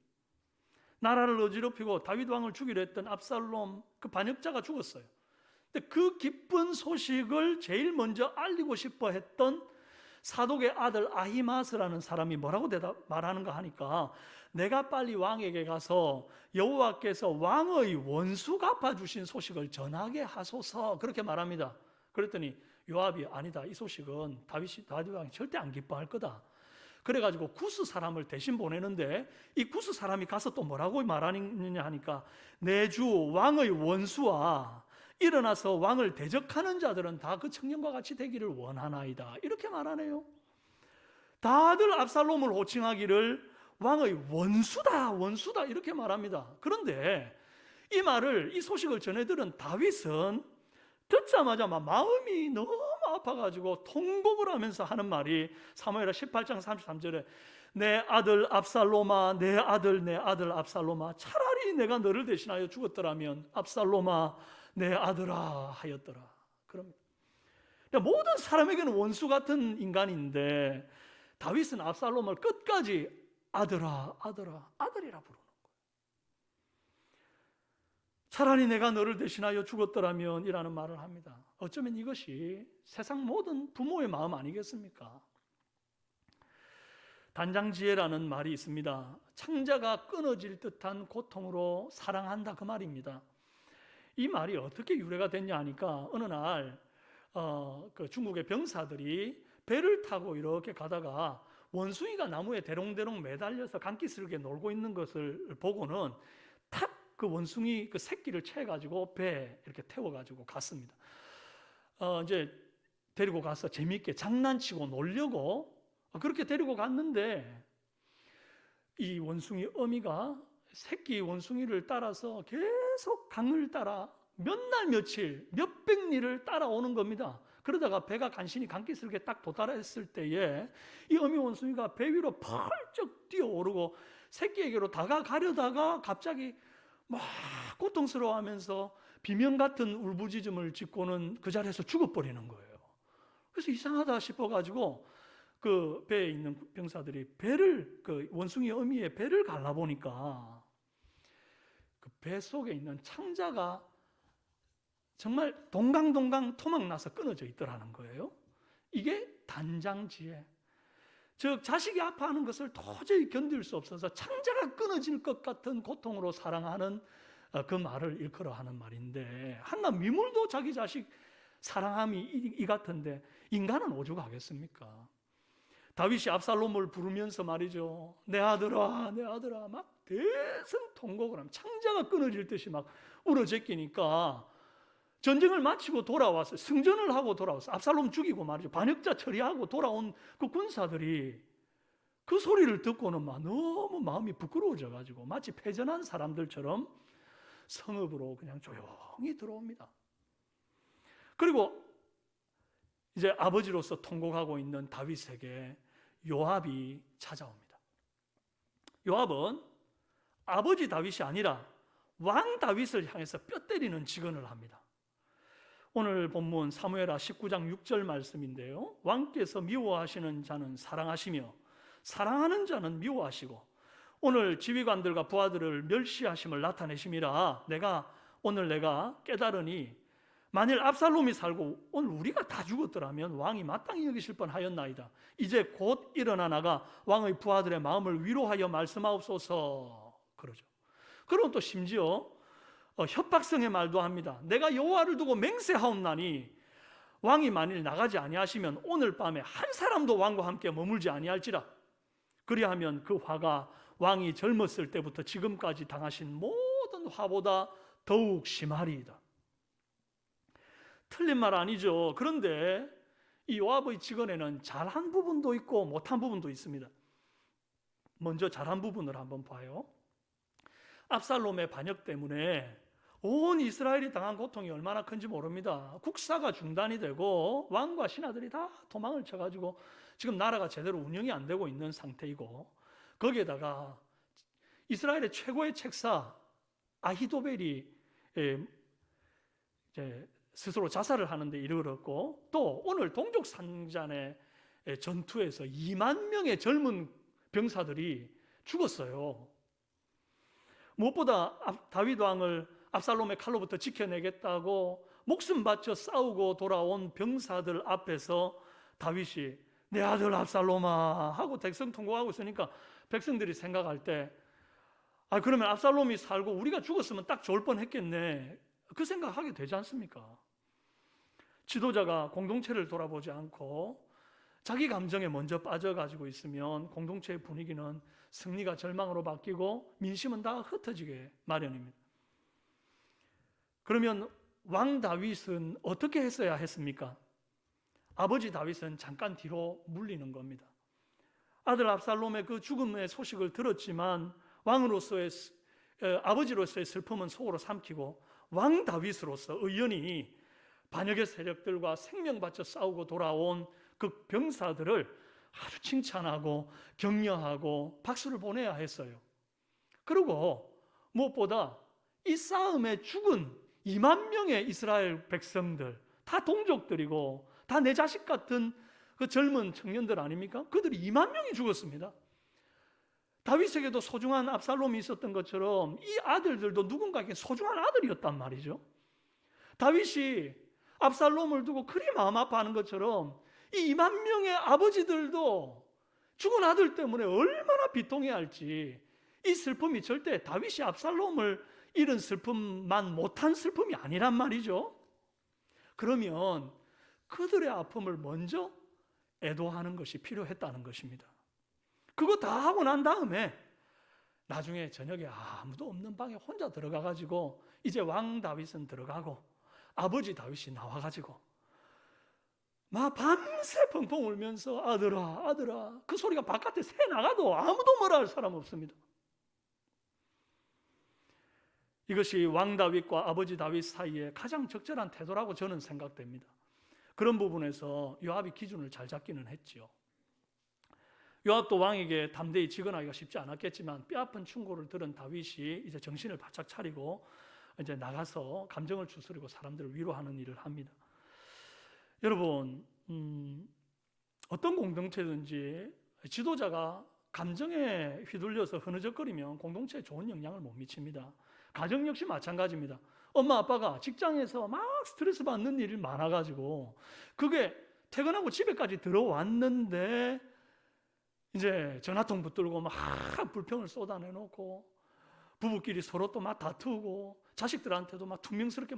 나라를 어지럽히고 다윗 왕을 죽이려 했던 압살롬 그 반역자가 죽었어요. 근데 그 기쁜 소식을 제일 먼저 알리고 싶어 했던 사독의 아들 아히마스라는 사람이 뭐라고 말하는가 하니까 내가 빨리 왕에게 가서 여호와께서 왕의 원수 갚아주신 소식을 전하게 하소서 그렇게 말합니다. 그랬더니 요압이 아니다. 이 소식은 다윗 왕이 절대 안 기뻐할 거다. 그래가지고 구스 사람을 대신 보내는데 이 구스 사람이 가서 또 뭐라고 말하느냐 하니까 내 주 왕의 원수와 일어나서 왕을 대적하는 자들은 다 그 청년과 같이 되기를 원하나이다. 이렇게 말하네요. 다들 압살롬을 호칭하기를 왕의 원수다, 원수다 이렇게 말합니다. 그런데 이 소식을 전해들은 다윗은 듣자마자 마음이 너무 아파가지고 통곡을 하면서 하는 말이 사무엘하 18장 33절에 내 아들 압살롬아, 내 아들 압살롬아, 차라리 내가 너를 대신하여 죽었더라면 압살롬아 내 아들아 하였더라. 그럽니다. 그러니까 모든 사람에게는 원수 같은 인간인데 다윗은 압살롬을 끝까지 아들아 아들이라 부르는 거예요. 차라리 내가 너를 대신하여 죽었더라면 이라는 말을 합니다. 어쩌면 이것이 세상 모든 부모의 마음 아니겠습니까? 단장지혜라는 말이 있습니다. 창자가 끊어질 듯한 고통으로 사랑한다, 그 말입니다. 이 말이 어떻게 유래가 됐냐 하니까 어느 날 그 중국의 병사들이 배를 타고 이렇게 가다가 원숭이가 나무에 대롱대롱 매달려서 감기스럽게 놀고 있는 것을 보고는 탁 그 원숭이 그 새끼를 채가지고 배에 이렇게 태워가지고 갔습니다. 이제 데리고 가서 재미있게 장난치고 놀려고 그렇게 데리고 갔는데 이 원숭이 어미가 새끼 원숭이를 따라서 계속 강을 따라 몇 날 며칠 몇백 리를 따라오는 겁니다. 그러다가 배가 간신히 감기스럽게 딱 도달했을 때에 이 어미 원숭이가 배 위로 펄쩍 뛰어오르고 새끼에게로 다가가려다가 갑자기 막 고통스러워하면서 비명 같은 울부짖음을 짓고는 그 자리에서 죽어버리는 거예요. 그래서 이상하다 싶어가지고 그 배에 있는 병사들이 배를 그 원숭이 어미의 배를 갈라보니까 그 배 속에 있는 창자가 정말 동강동강 토막나서 끊어져 있더라는 거예요. 이게 단장지혜. 즉 자식이 아파하는 것을 도저히 견딜 수 없어서 창자가 끊어질 것 같은 고통으로 사랑하는 그 말을 일컬어 하는 말인데, 한나 미물도 자기 자식 사랑함이 이 같은데 인간은 오죽하겠습니까? 다윗이 압살롬을 부르면서 말이죠, 내 아들아 내 아들아 막 대성통곡을 하면 창자가 끊어질 듯이 막 울어제끼니까 전쟁을 마치고 돌아왔어요. 승전을 하고 돌아왔어요. 압살롬 죽이고 말이죠, 반역자 처리하고 돌아온 그 군사들이 그 소리를 듣고는 막 너무 마음이 부끄러워져 가지고 마치 패전한 사람들처럼 성읍으로 그냥 조용히 들어옵니다. 그리고 이제 아버지로서 통곡하고 있는 다윗에게 요압이 찾아옵니다. 요압은 아버지 다윗이 아니라 왕 다윗을 향해서 뼈 때리는 직언을 합니다. 오늘 본문 사무엘하 19장 6절 말씀인데요, 왕께서 미워하시는 자는 사랑하시며 사랑하는 자는 미워하시고 오늘 지휘관들과 부하들을 멸시하심을 나타내심이라. 오늘 내가 깨달으니 만일 압살롬이 살고 오늘 우리가 다 죽었더라면 왕이 마땅히 여기실 뻔하였나이다. 이제 곧 일어나 나가 왕의 부하들의 마음을 위로하여 말씀하옵소서. 그러죠. 그럼 또 심지어 협박성의 말도 합니다. 내가 여호와를 두고 맹세하옵나니 왕이 만일 나가지 아니하시면 오늘 밤에 한 사람도 왕과 함께 머물지 아니할지라. 그리하면 그 화가 왕이 젊었을 때부터 지금까지 당하신 모든 화보다 더욱 심하리이다. 틀린 말 아니죠. 그런데 이 요압의 직언에는 잘한 부분도 있고 못한 부분도 있습니다. 먼저 잘한 부분을 한번 봐요. 압살롬의 반역 때문에 온 이스라엘이 당한 고통이 얼마나 큰지 모릅니다. 국사가 중단이 되고 왕과 신하들이 다 도망을 쳐가지고 지금 나라가 제대로 운영이 안 되고 있는 상태이고, 거기에다가 이스라엘의 최고의 책사 아히도벨이 이제 스스로 자살을 하는데 이르렀고, 또 오늘 동족 상잔의 전투에서 2만 명의 젊은 병사들이 죽었어요. 무엇보다 다윗 왕을 압살롬의 칼로부터 지켜내겠다고 목숨 바쳐 싸우고 돌아온 병사들 앞에서 다윗이 내 아들 압살롬아 하고 백성 통곡하고 있으니까 백성들이 생각할 때 그러면 압살롬이 살고 우리가 죽었으면 딱 좋을 뻔했겠네, 그 생각하게 되지 않습니까? 지도자가 공동체를 돌아보지 않고 자기 감정에 먼저 빠져가지고 있으면 공동체의 분위기는 승리가 절망으로 바뀌고 민심은 다 흩어지게 마련입니다. 그러면 왕 다윗은 어떻게 했어야 했습니까? 아버지 다윗은 잠깐 뒤로 물리는 겁니다. 아들 압살롬의 그 죽음의 소식을 들었지만 왕으로서의 아버지로서의 슬픔은 속으로 삼키고 왕 다윗으로서 의연히 반역의 세력들과 생명 바쳐 싸우고 돌아온 그 병사들을 아주 칭찬하고 격려하고 박수를 보내야 했어요. 그리고 무엇보다 이 싸움에 죽은 2만 명의 이스라엘 백성들, 다 동족들이고 다 내 자식 같은 그 젊은 청년들 아닙니까? 그들이 2만 명이 죽었습니다. 다윗에게도 소중한 압살롬이 있었던 것처럼 이 아들들도 누군가에게 소중한 아들이었단 말이죠. 다윗이 압살롬을 두고 그리 마음 아파하는 것처럼 이 2만 명의 아버지들도 죽은 아들 때문에 얼마나 비통해야 할지, 이 슬픔이 절대 다윗이 압살롬을 잃은 슬픔만 못한 슬픔이 아니란 말이죠. 그러면 그들의 아픔을 먼저 애도하는 것이 필요했다는 것입니다. 그거 다 하고 난 다음에 나중에 저녁에 아무도 없는 방에 혼자 들어가가지고 이제 왕 다윗은 들어가고 아버지 다윗이 나와가지고 막 밤새 펑펑 울면서 아들아 아들아, 그 소리가 바깥에 새 나가도 아무도 뭐라 할 사람 없습니다. 이것이 왕 다윗과 아버지 다윗 사이에 가장 적절한 태도라고 저는 생각됩니다. 그런 부분에서 요압이 기준을 잘 잡기는 했지요. 요압도 왕에게 담대히 직언하기가 쉽지 않았겠지만 뼈아픈 충고를 들은 다윗이 이제 정신을 바짝 차리고 이제 나가서 감정을 추스리고 사람들을 위로하는 일을 합니다. 여러분, 어떤 공동체든지 지도자가 감정에 휘둘려서 흐느적거리면 공동체에 좋은 영향을 못 미칩니다. 가정 역시 마찬가지입니다. 엄마 아빠가 직장에서 막 스트레스 받는 일이 많아가지고 그게 퇴근하고 집에까지 들어왔는데 이제 전화통 붙들고 막 불평을 쏟아내놓고 부부끼리 서로 또 막 다투고 자식들한테도 막 퉁명스럽게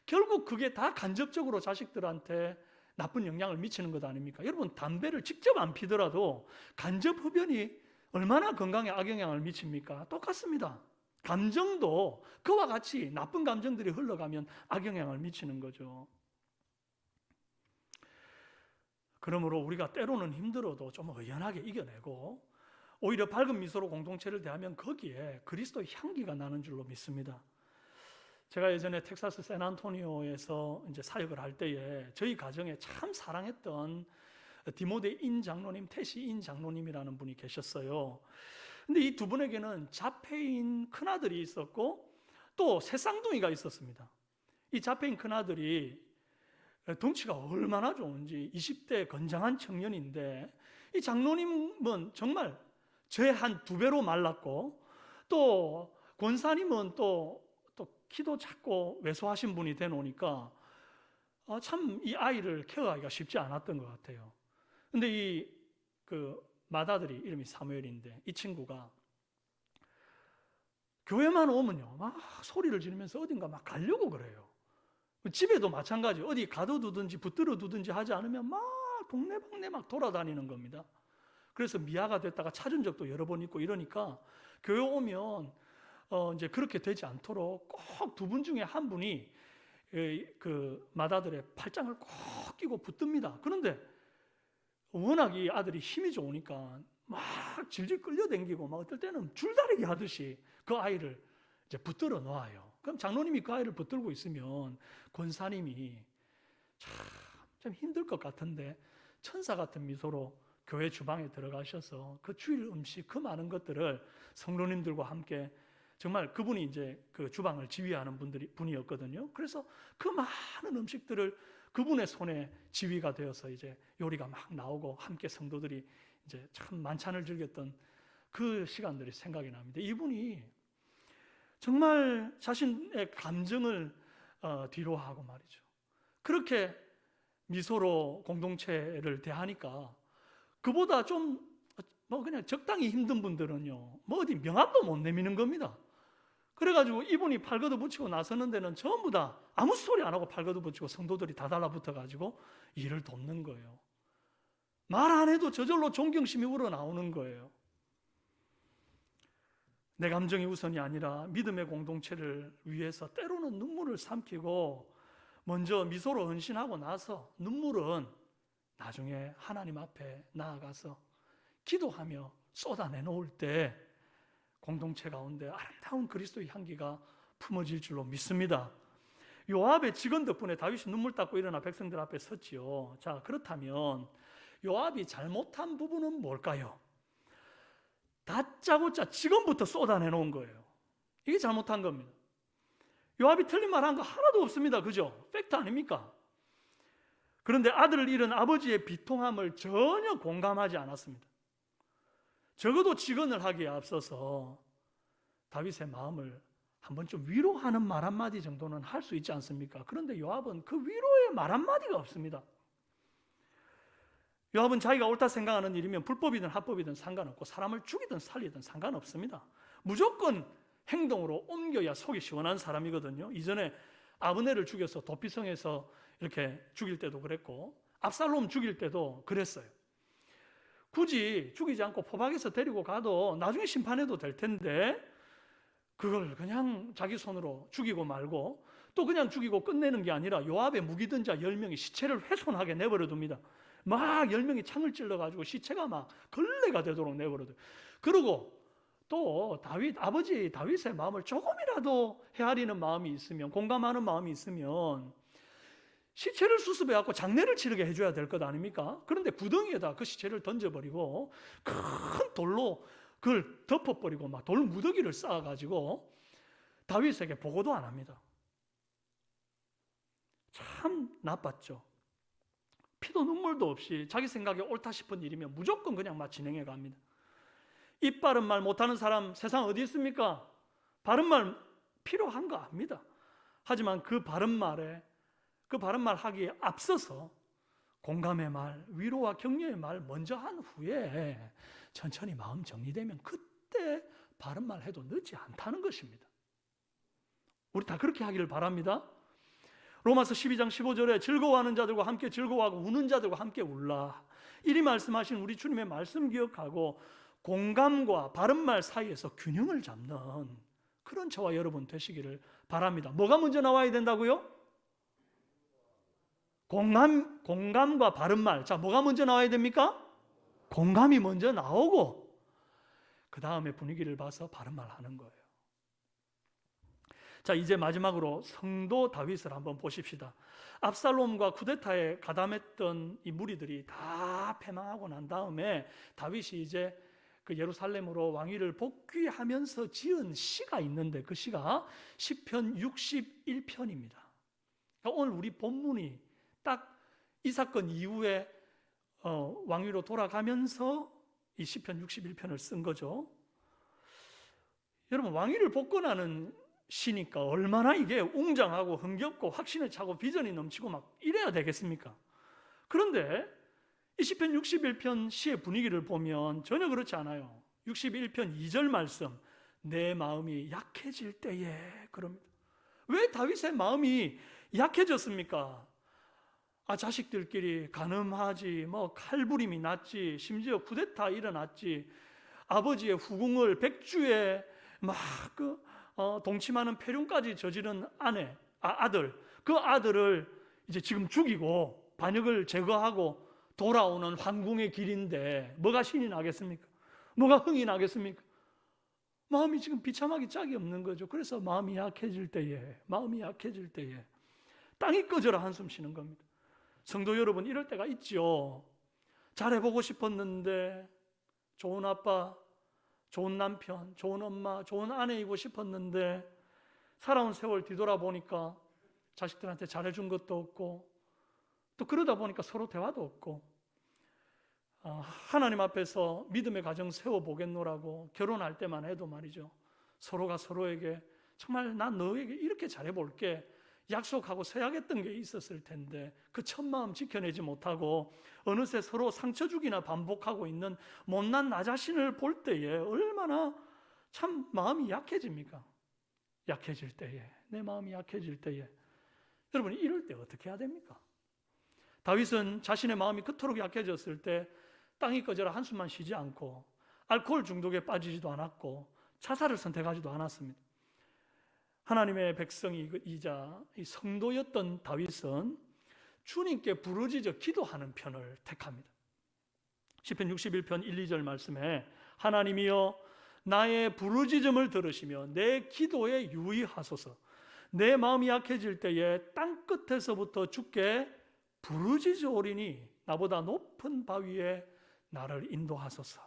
결국 그게 다 간접적으로 자식들한테 나쁜 영향을 미치는 것 아닙니까? 여러분, 담배를 직접 안 피더라도 간접 흡연이 얼마나 건강에 악영향을 미칩니까? 똑같습니다. 감정도 그와 같이 나쁜 감정들이 흘러가면 악영향을 미치는 거죠. 그러므로 우리가 때로는 힘들어도 좀 의연하게 이겨내고 오히려 밝은 미소로 공동체를 대하면 거기에 그리스도의 향기가 나는 줄로 믿습니다. 제가 예전에 텍사스 샌안토니오에서 이제 사역을 할 때에 저희 가정에 참 사랑했던 디모데 인 장로님, 테시 인 장로님이라는 분이 계셨어요. 근데 이 두 분에게는 자폐인 큰아들이 있었고 또 새 쌍둥이가 있었습니다. 이 자폐인 큰아들이 덩치가 얼마나 좋은지 20대 건장한 청년인데 이 장로님은 정말 제 한 2배로 말랐고 또 권사님은 또 키도 작고 왜소하신 분이 되노니까 참 이 아이를 케어하기가 쉽지 않았던 것 같아요. 근데 이 맏아들이 이름이 사무엘인데 이 친구가 교회만 오면요 막 소리를 지르면서 어딘가 막 가려고 그래요. 집에도 마찬가지, 어디 가둬두든지 붙들어 두든지 하지 않으면 막 동네방네 막 돌아다니는 겁니다. 그래서 미아가 됐다가 찾은 적도 여러 번 있고 이러니까 교회 오면 이제 그렇게 되지 않도록 꼭 2분 중에 한 분이 그 맏아들의 팔짱을 꼭 끼고 붙듭니다. 그런데 워낙 이 아들이 힘이 좋으니까 막 질질 끌려다니고 막 어떨 때는 줄다리기 하듯이 그 아이를 이제 붙들어 놓아요. 그럼 장로님이 그 아이를 붙들고 있으면 권사님이 참 힘들 것 같은데 천사 같은 미소로 교회 주방에 들어가셔서 그 주일 음식 그 많은 것들을 성도님들과 함께 정말 그분이 이제 그 주방을 지휘하는 분이었거든요. 그래서 그 많은 음식들을 그분의 손에 지휘가 되어서 이제 요리가 막 나오고 함께 성도들이 이제 참 만찬을 즐겼던 그 시간들이 생각이 납니다. 이분이 정말 자신의 감정을 뒤로하고 말이죠. 그렇게 미소로 공동체를 대하니까 그보다 좀 그냥 적당히 힘든 분들은요 어디 명함도 못 내미는 겁니다. 그래가지고 이분이 팔 걷어붙이고 나서는 데는 전부 다 아무 소리 안 하고 팔 걷어붙이고 성도들이 다 달라붙어가지고 일을 돕는 거예요. 말 안 해도 저절로 존경심이 우러나오는 거예요. 내 감정이 우선이 아니라 믿음의 공동체를 위해서 때로는 눈물을 삼키고 먼저 미소로 헌신하고 나서 눈물은 나중에 하나님 앞에 나아가서 기도하며 쏟아내놓을 때 공동체 가운데 아름다운 그리스도의 향기가 품어질 줄로 믿습니다. 요압의 직원 덕분에 다윗이 눈물 닦고 일어나 백성들 앞에 섰지요. 자, 그렇다면 요압이 잘못한 부분은 뭘까요? 다짜고짜 직원부터 쏟아내 놓은 거예요. 이게 잘못한 겁니다. 요압이 틀린 말 한 거 하나도 없습니다. 그죠? 팩트 아닙니까? 그런데 아들을 잃은 아버지의 비통함을 전혀 공감하지 않았습니다. 적어도 직언을 하기에 앞서서 다윗의 마음을 한번 좀 위로하는 말 한마디 정도는 할 수 있지 않습니까? 그런데 요압은 그 위로의 말 한마디가 없습니다. 요압은 자기가 옳다 생각하는 일이면 불법이든 합법이든 상관없고 사람을 죽이든 살리든 상관없습니다. 무조건 행동으로 옮겨야 속이 시원한 사람이거든요. 이전에 아브넬을 죽여서 도피성에서 이렇게 죽일 때도 그랬고 압살롬 죽일 때도 그랬어요. 굳이 죽이지 않고 포박해서 데리고 가도 나중에 심판해도 될 텐데 그걸 그냥 자기 손으로 죽이고 말고 또 그냥 죽이고 끝내는 게 아니라 요압의 무기든 자 10명이 시체를 훼손하게 내버려 둡니다. 막 10명이 창을 찔러가지고 시체가 막 걸레가 되도록 내버려 둬요. 그리고 또 아버지 다윗의 마음을 조금이라도 헤아리는 마음이 있으면, 공감하는 마음이 있으면 시체를 수습해 갖고 장례를 치르게 해줘야 될 것 아닙니까? 그런데 구덩이에다 그 시체를 던져버리고 큰 돌로 그걸 덮어버리고 막 돌 무더기를 쌓아가지고 다윗에게 보고도 안 합니다. 참 나빴죠. 피도 눈물도 없이 자기 생각에 옳다 싶은 일이면 무조건 그냥 막 진행해 갑니다. 입 바른 말 못하는 사람 세상 어디 있습니까? 바른 말 필요한 거 압니다. 하지만 그 바른 말 하기에 앞서서 공감의 말, 위로와 격려의 말 먼저 한 후에 천천히 마음 정리되면 그때 바른 말 해도 늦지 않다는 것입니다. 우리 다 그렇게 하기를 바랍니다. 로마서 12장 15절에 즐거워하는 자들과 함께 즐거워하고 우는 자들과 함께 울라. 이리 말씀하신 우리 주님의 말씀 기억하고 공감과 바른 말 사이에서 균형을 잡는 그런 저와 여러분 되시기를 바랍니다. 뭐가 먼저 나와야 된다고요? 공감과 바른 말. 자, 뭐가 먼저 나와야 됩니까? 공감이 먼저 나오고 그 다음에 분위기를 봐서 바른 말 하는 거예요. 자, 이제 마지막으로 성도 다윗을 한번 보십시다. 압살롬과 쿠데타에 가담했던 이 무리들이 다 패망하고 난 다음에 다윗이 이제 그 예루살렘으로 왕위를 복귀하면서 지은 시가 있는데 그 시가 시편 61편입니다. 그러니까 오늘 우리 본문이 딱 이 사건 이후에 왕위로 돌아가면서 이 시편 61편을 쓴 거죠. 여러분, 왕위를 복권하는 시니까 얼마나 이게 웅장하고 흥겹고 확신에 차고 비전이 넘치고 막 이래야 되겠습니까? 그런데 이 시편 61편 시의 분위기를 보면 전혀 그렇지 않아요. 61편 2절 말씀, 내 마음이 약해질 때에 그럽니다. 왜 다윗의 마음이 약해졌습니까? 자식들끼리 간음하지, 칼부림이 났지, 심지어 쿠데타 일어났지, 아버지의 후궁을 백주에 동침하는 폐륜까지 저지른 아들, 그 아들을 이제 지금 죽이고 반역을 제거하고 돌아오는 황궁의 길인데 뭐가 신이 나겠습니까? 뭐가 흥이 나겠습니까? 마음이 지금 비참하기 짝이 없는 거죠. 그래서 마음이 약해질 때에 땅이 꺼져라 한숨 쉬는 겁니다. 성도 여러분, 이럴 때가 있죠. 잘해보고 싶었는데 좋은 아빠, 좋은 남편, 좋은 엄마, 좋은 아내이고 싶었는데 살아온 세월 뒤돌아보니까 자식들한테 잘해준 것도 없고 또 그러다 보니까 서로 대화도 없고 하나님 앞에서 믿음의 가정 세워보겠노라고 결혼할 때만 해도 말이죠. 서로가 서로에게 정말 난 너에게 이렇게 잘해볼게 약속하고 서약했던 게 있었을 텐데 그 첫 마음 지켜내지 못하고 어느새 서로 상처 주기나 반복하고 있는 못난 나 자신을 볼 때에 얼마나 참 마음이 약해집니까? 약해질 때에, 내 마음이 약해질 때에 여러분, 이럴 때 어떻게 해야 됩니까? 다윗은 자신의 마음이 그토록 약해졌을 때 땅이 꺼져라 한숨만 쉬지 않고 알코올 중독에 빠지지도 않았고 자살을 선택하지도 않았습니다. 하나님의 백성이자 이 성도였던 다윗은 주님께 부르짖어 기도하는 편을 택합니다. 시편 61편 1, 2절 말씀에 하나님이여 나의 부르짖음을 들으시며 내 기도에 유의하소서. 내 마음이 약해질 때에 땅 끝에서부터 주께 부르짖으오리니 나보다 높은 바위에 나를 인도하소서.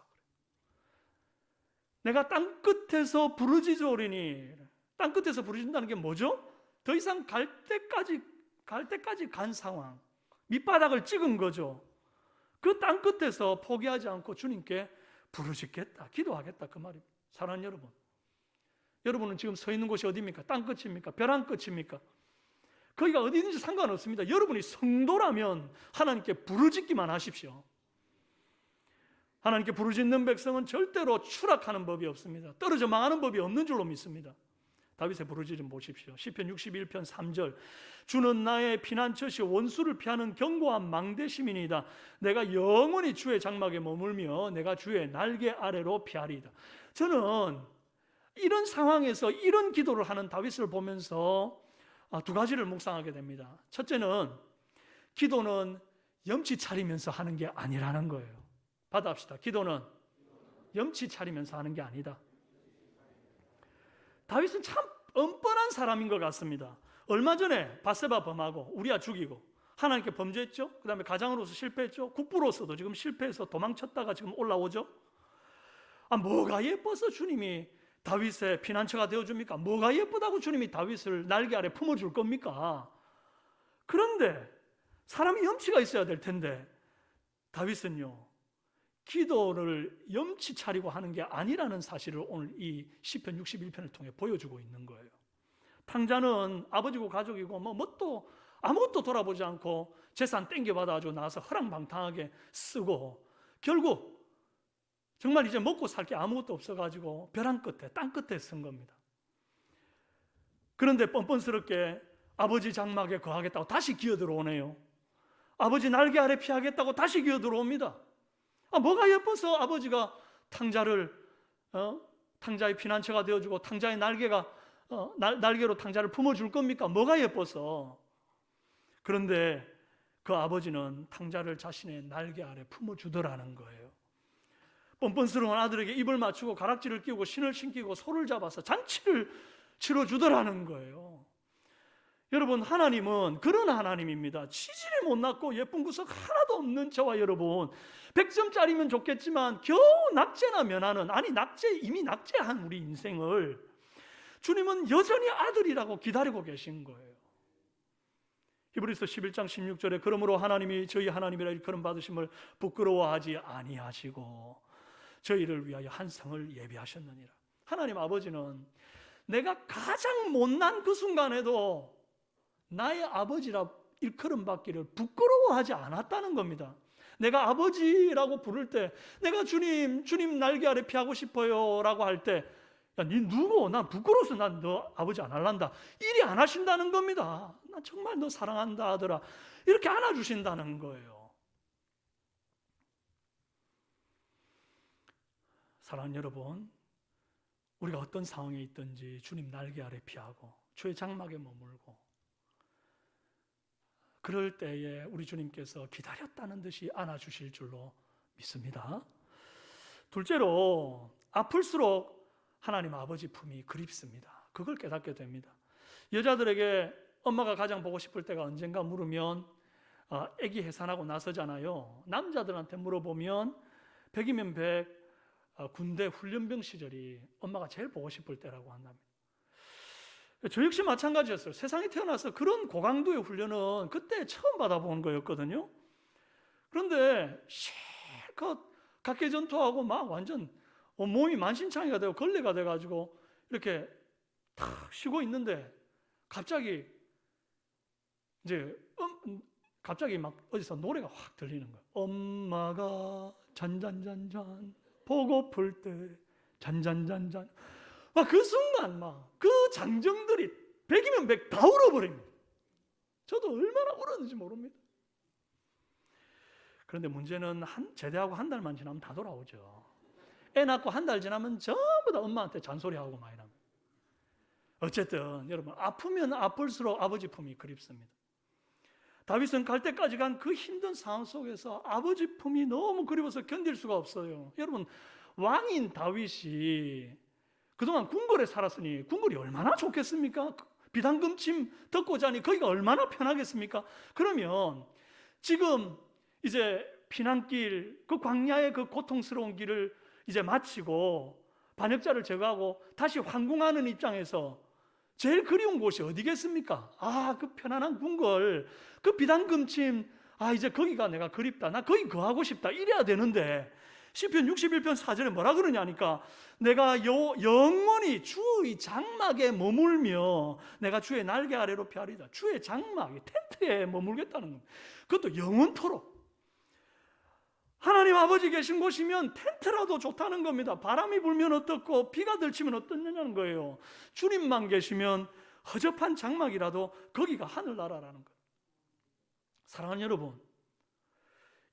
내가 땅 끝에서 부르짖으오리니, 땅 끝에서 부르짖는다는 게 뭐죠? 더 이상 갈 때까지 간 상황, 밑바닥을 찍은 거죠. 그 땅 끝에서 포기하지 않고 주님께 부르짖겠다, 기도하겠다, 그 말입니다. 사랑하는 여러분, 여러분은 지금 서 있는 곳이 어디입니까? 땅 끝입니까? 벼랑 끝입니까? 거기가 어디든지 상관없습니다. 여러분이 성도라면 하나님께 부르짖기만 하십시오. 하나님께 부르짖는 백성은 절대로 추락하는 법이 없습니다. 떨어져 망하는 법이 없는 줄로 믿습니다. 다윗의 부르짖음 보십시오. 시편 61편 3절. 주는 나의 피난처시 원수를 피하는 견고한 망대심이니이다. 내가 영원히 주의 장막에 머물며 내가 주의 날개 아래로 피하리이다. 저는 이런 상황에서 이런 기도를 하는 다윗을 보면서 두 가지를 묵상하게 됩니다. 첫째는 기도는 염치 차리면서 하는 게 아니라는 거예요. 받아합시다. 기도는 염치 차리면서 하는 게 아니다. 다윗은 참 뻔뻔한 사람인 것 같습니다. 얼마 전에 밧세바 범하고 우리아 죽이고 하나님께 범죄했죠. 그 다음에 가장으로서 실패했죠. 국부로서도 지금 실패해서 도망쳤다가 지금 올라오죠. 뭐가 예뻐서 주님이 다윗의 피난처가 되어줍니까? 뭐가 예쁘다고 주님이 다윗을 날개 아래 품어줄 겁니까? 그런데 사람이 염치가 있어야 될 텐데 다윗은요, 기도를 염치 차리고 하는 게 아니라는 사실을 오늘 이 시편 61편을 통해 보여주고 있는 거예요. 탕자는 아버지고 가족이고 뭣도 아무것도 돌아보지 않고 재산 땡겨받아가지고 나와서 허랑방탕하게 쓰고 결국 정말 이제 먹고 살 게 아무것도 없어가지고 벼랑 끝에 땅 끝에 쓴 겁니다. 그런데 뻔뻔스럽게 아버지 장막에 거하겠다고 다시 기어들어오네요. 아버지 날개 아래 피하겠다고 다시 기어들어옵니다. 뭐가 예뻐서 아버지가 탕자의 피난처가 되어주고 탕자의 날개로 탕자를 품어줄 겁니까? 뭐가 예뻐서? 그런데 그 아버지는 탕자를 자신의 날개 아래 품어주더라는 거예요. 뻔뻔스러운 아들에게 입을 맞추고 가락지를 끼우고 신을 신기고 소를 잡아서 잔치를 치러주더라는 거예요. 여러분, 하나님은 그런 하나님입니다. 치질이 못났고 예쁜 구석 하나도 없는 저와 여러분, 100점짜리면 좋겠지만 겨우 낙제나 면하는, 이미 낙제한 우리 인생을 주님은 여전히 아들이라고 기다리고 계신 거예요. 히브리서 11장 16절에 그러므로 하나님이 저희 하나님이라 일컬음 받으심을 부끄러워하지 아니하시고 저희를 위하여 한 성을 예비하셨느니라. 하나님 아버지는 내가 가장 못난 그 순간에도 나의 아버지라 일컬음 받기를 부끄러워하지 않았다는 겁니다. 내가 아버지라고 부를 때, 내가 주님 날개 아래 피하고 싶어요 라고 할 때, 야, 니 누구? 난 부끄러워서 난 너 아버지 안 할란다, 이리 안 하신다는 겁니다. 난 정말 너 사랑한다 아들아, 이렇게 안아주신다는 거예요. 사랑하는 여러분, 우리가 어떤 상황에 있든지 주님 날개 아래 피하고 주의 장막에 머물고 그럴 때에 우리 주님께서 기다렸다는 듯이 안아주실 줄로 믿습니다. 둘째로, 아플수록 하나님 아버지 품이 그립습니다. 그걸 깨닫게 됩니다. 여자들에게 엄마가 가장 보고 싶을 때가 언젠가 물으면 아기 해산하고 나서잖아요. 남자들한테 물어보면 100이면 100 군대 훈련병 시절이 엄마가 제일 보고 싶을 때라고 한답니다. 저 역시 마찬가지였어요. 세상에 태어나서 그런 고강도의 훈련은 그때 처음 받아본 거였거든요. 그런데 실컷 각개전투하고 막 완전 몸이 만신창이가 되고 걸레가 돼가지고 이렇게 탁 쉬고 있는데 갑자기 갑자기 막 어디서 노래가 확 들리는 거예요. 엄마가 잔잔잔잔 보고플 때 잔잔잔잔. 그 순간 그 장정들이 100이면 100 다 울어버립니다. 저도 얼마나 울었는지 모릅니다. 그런데 문제는 제대하고 한 달만 지나면 다 돌아오죠. 애 낳고 한 달 지나면 전부 다 엄마한테 잔소리하고 많이 납니다. 어쨌든 여러분, 아프면 아플수록 아버지 품이 그립습니다. 다윗은 갈 때까지 간 그 힘든 상황 속에서 아버지 품이 너무 그리워서 견딜 수가 없어요. 여러분, 왕인 다윗이 그동안 궁궐에 살았으니 궁궐이 얼마나 좋겠습니까? 비단금침 듣고 자니 거기가 얼마나 편하겠습니까? 그러면 지금 이제 피난길, 그 광야의 그 고통스러운 길을 이제 마치고 반역자를 제거하고 다시 황궁하는 입장에서 제일 그리운 곳이 어디겠습니까? 그 편안한 궁궐, 그 비단금침, 이제 거기가 내가 그립다, 나 거기 거하고 싶다, 이래야 되는데 시편 61편 4절에 뭐라 그러냐니까, 내가 영원히 주의 장막에 머물며 내가 주의 날개 아래로 피하리다. 주의 장막, 텐트에 머물겠다는 겁니다. 그것도 영원토록. 하나님 아버지 계신 곳이면 텐트라도 좋다는 겁니다. 바람이 불면 어떻고 비가 들치면 어떻느냐는 거예요. 주님만 계시면 허접한 장막이라도 거기가 하늘나라라는 거예요. 사랑하는 여러분,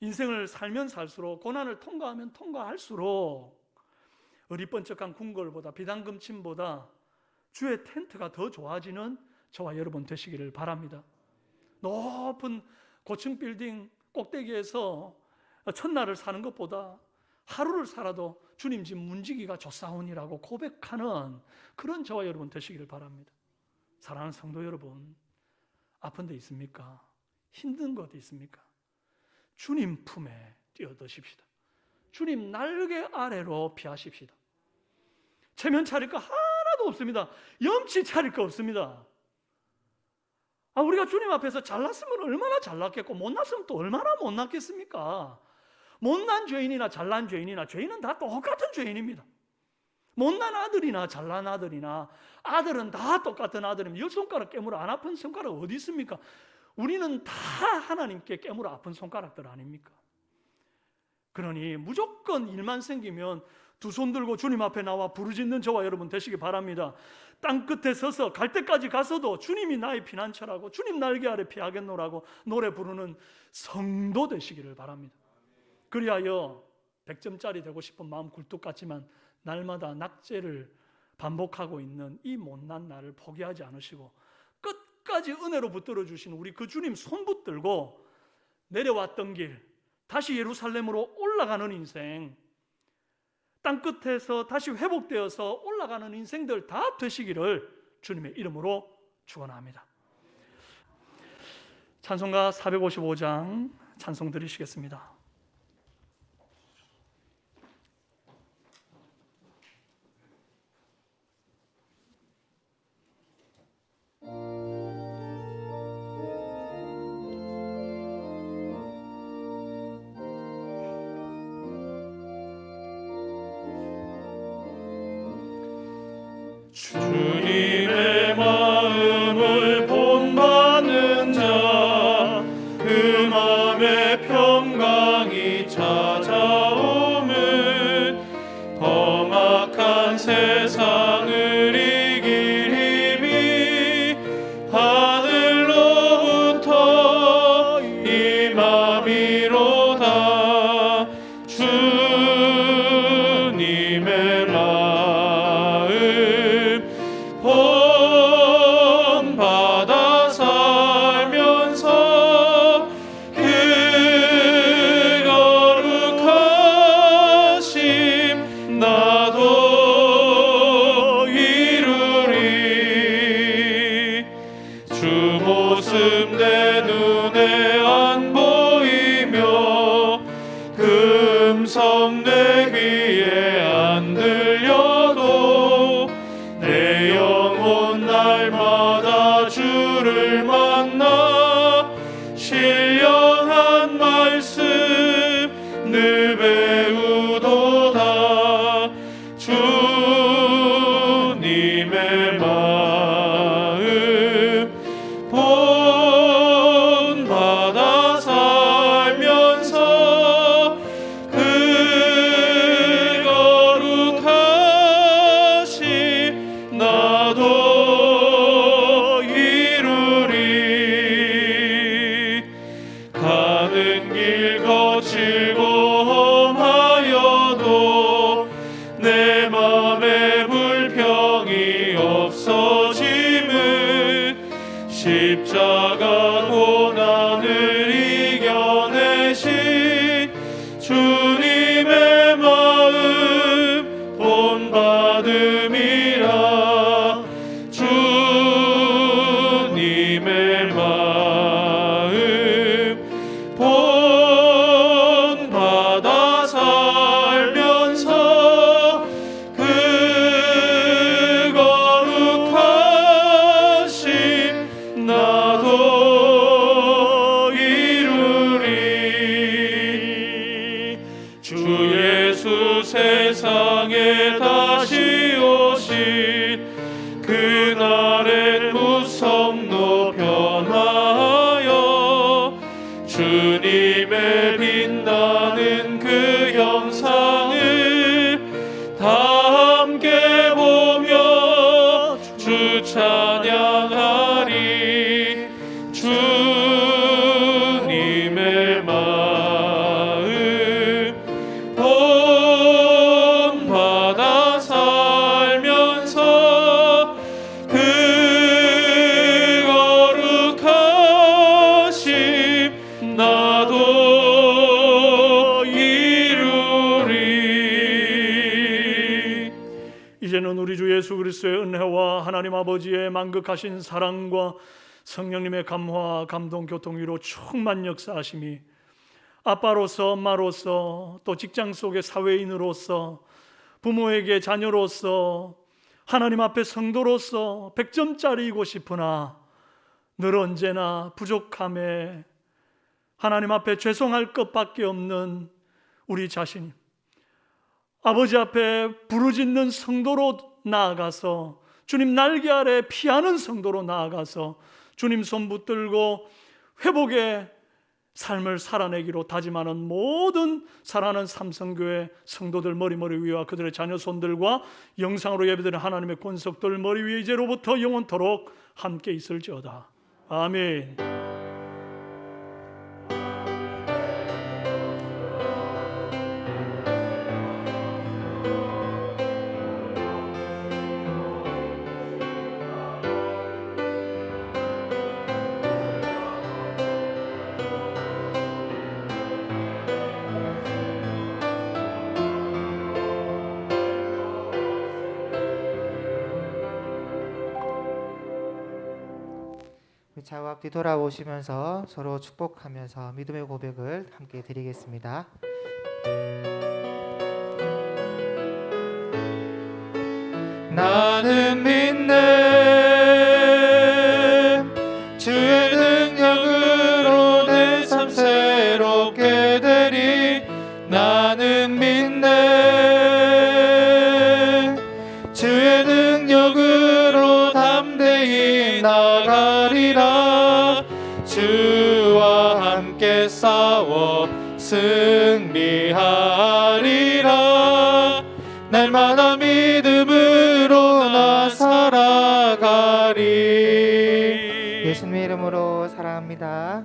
인생을 살면 살수록, 고난을 통과하면 통과할수록 어리번쩍한 궁궐보다, 비단금침보다 주의 텐트가 더 좋아지는 저와 여러분 되시기를 바랍니다. 높은 고층 빌딩 꼭대기에서 첫날을 사는 것보다 하루를 살아도 주님 집 문지기가 좋사오니라고 고백하는 그런 저와 여러분 되시기를 바랍니다. 사랑하는 성도 여러분, 아픈 데 있습니까? 힘든 것 있습니까? 주님 품에 뛰어드십시다. 주님 날개 아래로 피하십시다. 체면 차릴 거 하나도 없습니다. 염치 차릴 거 없습니다. 우리가 주님 앞에서 잘났으면 얼마나 잘났겠고 못났으면 또 얼마나 못났겠습니까? 못난 죄인이나 잘난 죄인이나 죄인은 다 똑같은 죄인입니다. 못난 아들이나 잘난 아들이나 아들은 다 똑같은 아들입니다. 10손가락 깨물어 안 아픈 손가락 어디 있습니까? 우리는 다 하나님께 깨물어 아픈 손가락들 아닙니까? 그러니 무조건 일만 생기면 두 손 들고 주님 앞에 나와 부르짖는 저와 여러분 되시기 바랍니다. 땅끝에 서서 갈 때까지 가서도 주님이 나의 피난처라고, 주님 날개 아래 피하겠노라고 노래 부르는 성도 되시기를 바랍니다. 그리하여 100점짜리 되고 싶은 마음 굴뚝 같지만 날마다 낙제를 반복하고 있는 이 못난 나를 포기하지 않으시고 끝까지 은혜로 붙들어 주신 우리 그 주님 손 붙들고 내려왔던 길, 다시 예루살렘으로 올라가는 인생, 땅끝에서 다시 회복되어서 올라가는 인생들 다 되시기를 주님의 이름으로 축원합니다. 찬송가 455장 찬송 드리시겠습니다. 주님의 마음을 본받는 자, 그 마음에 평강이 찾아오면 험악한 세상을 이길 힘이 하늘로부터 임함이로다. 주님의 마음 본받아 살면서 그 거룩하심 나도 이루리. 주 모습 내 눈에 안 보이며 그 음성 내 귀에 안 들려도 내 영혼 날마다 주를 만나 신령한 말씀 늘 배우도다. 주님의 마음 본받아 살면서 그 거룩하심 나도 이루리. 가는 길 거칠고 험하여도 내 맘에 불평이 없어짐은 십자가 고난을 이겨내신 주님의 마음 본받음이라. 주님의 예수 세상에 다시 오신 그날의 무성로 변화하여 주님의 빛나는 그 영상을 다 함께 보며 주 찬양하리. 주님의 마음 본받아 살면서 그 거룩하심 나도 이루리. 이제는 우리 주 예수 그리스도의 은혜와 하나님 아버지의 만극하신 사랑과 성령님의 감화, 감동, 교통, 위로 충만 역사하심이 아빠로서, 엄마로서, 또 직장 속의 사회인으로서, 부모에게 자녀로서, 하나님 앞에 성도로서 100점짜리이고 싶으나 늘 언제나 부족함에 하나님 앞에 죄송할 것밖에 없는 우리 자신, 아버지 앞에 부르짖는 성도로 나아가서, 주님 날개 아래 피하는 성도로 나아가서 주님 손 붙들고 회복의 삶을 살아내기로 다짐하는 모든 사랑하는 삼성교회 성도들 머리 위와 그들의 자녀 손들과 영상으로 예배드리는 하나님의 권속들 머리 위에 이제로부터 영원토록 함께 있을지어다. 아멘. 좌우앞 뒤돌아보시면서 서로 축복하면서 믿음의 고백을 함께 드리겠습니다. 나는 믿네 주의 능력으로 내 삶 새롭게 되리. 나는 믿네 주의 능력으로 담대히 나가리라. 주와 함께 싸워 승리하리라. 날마다 믿음으로 나 살아가리. 예수님의 이름으로 사랑합니다.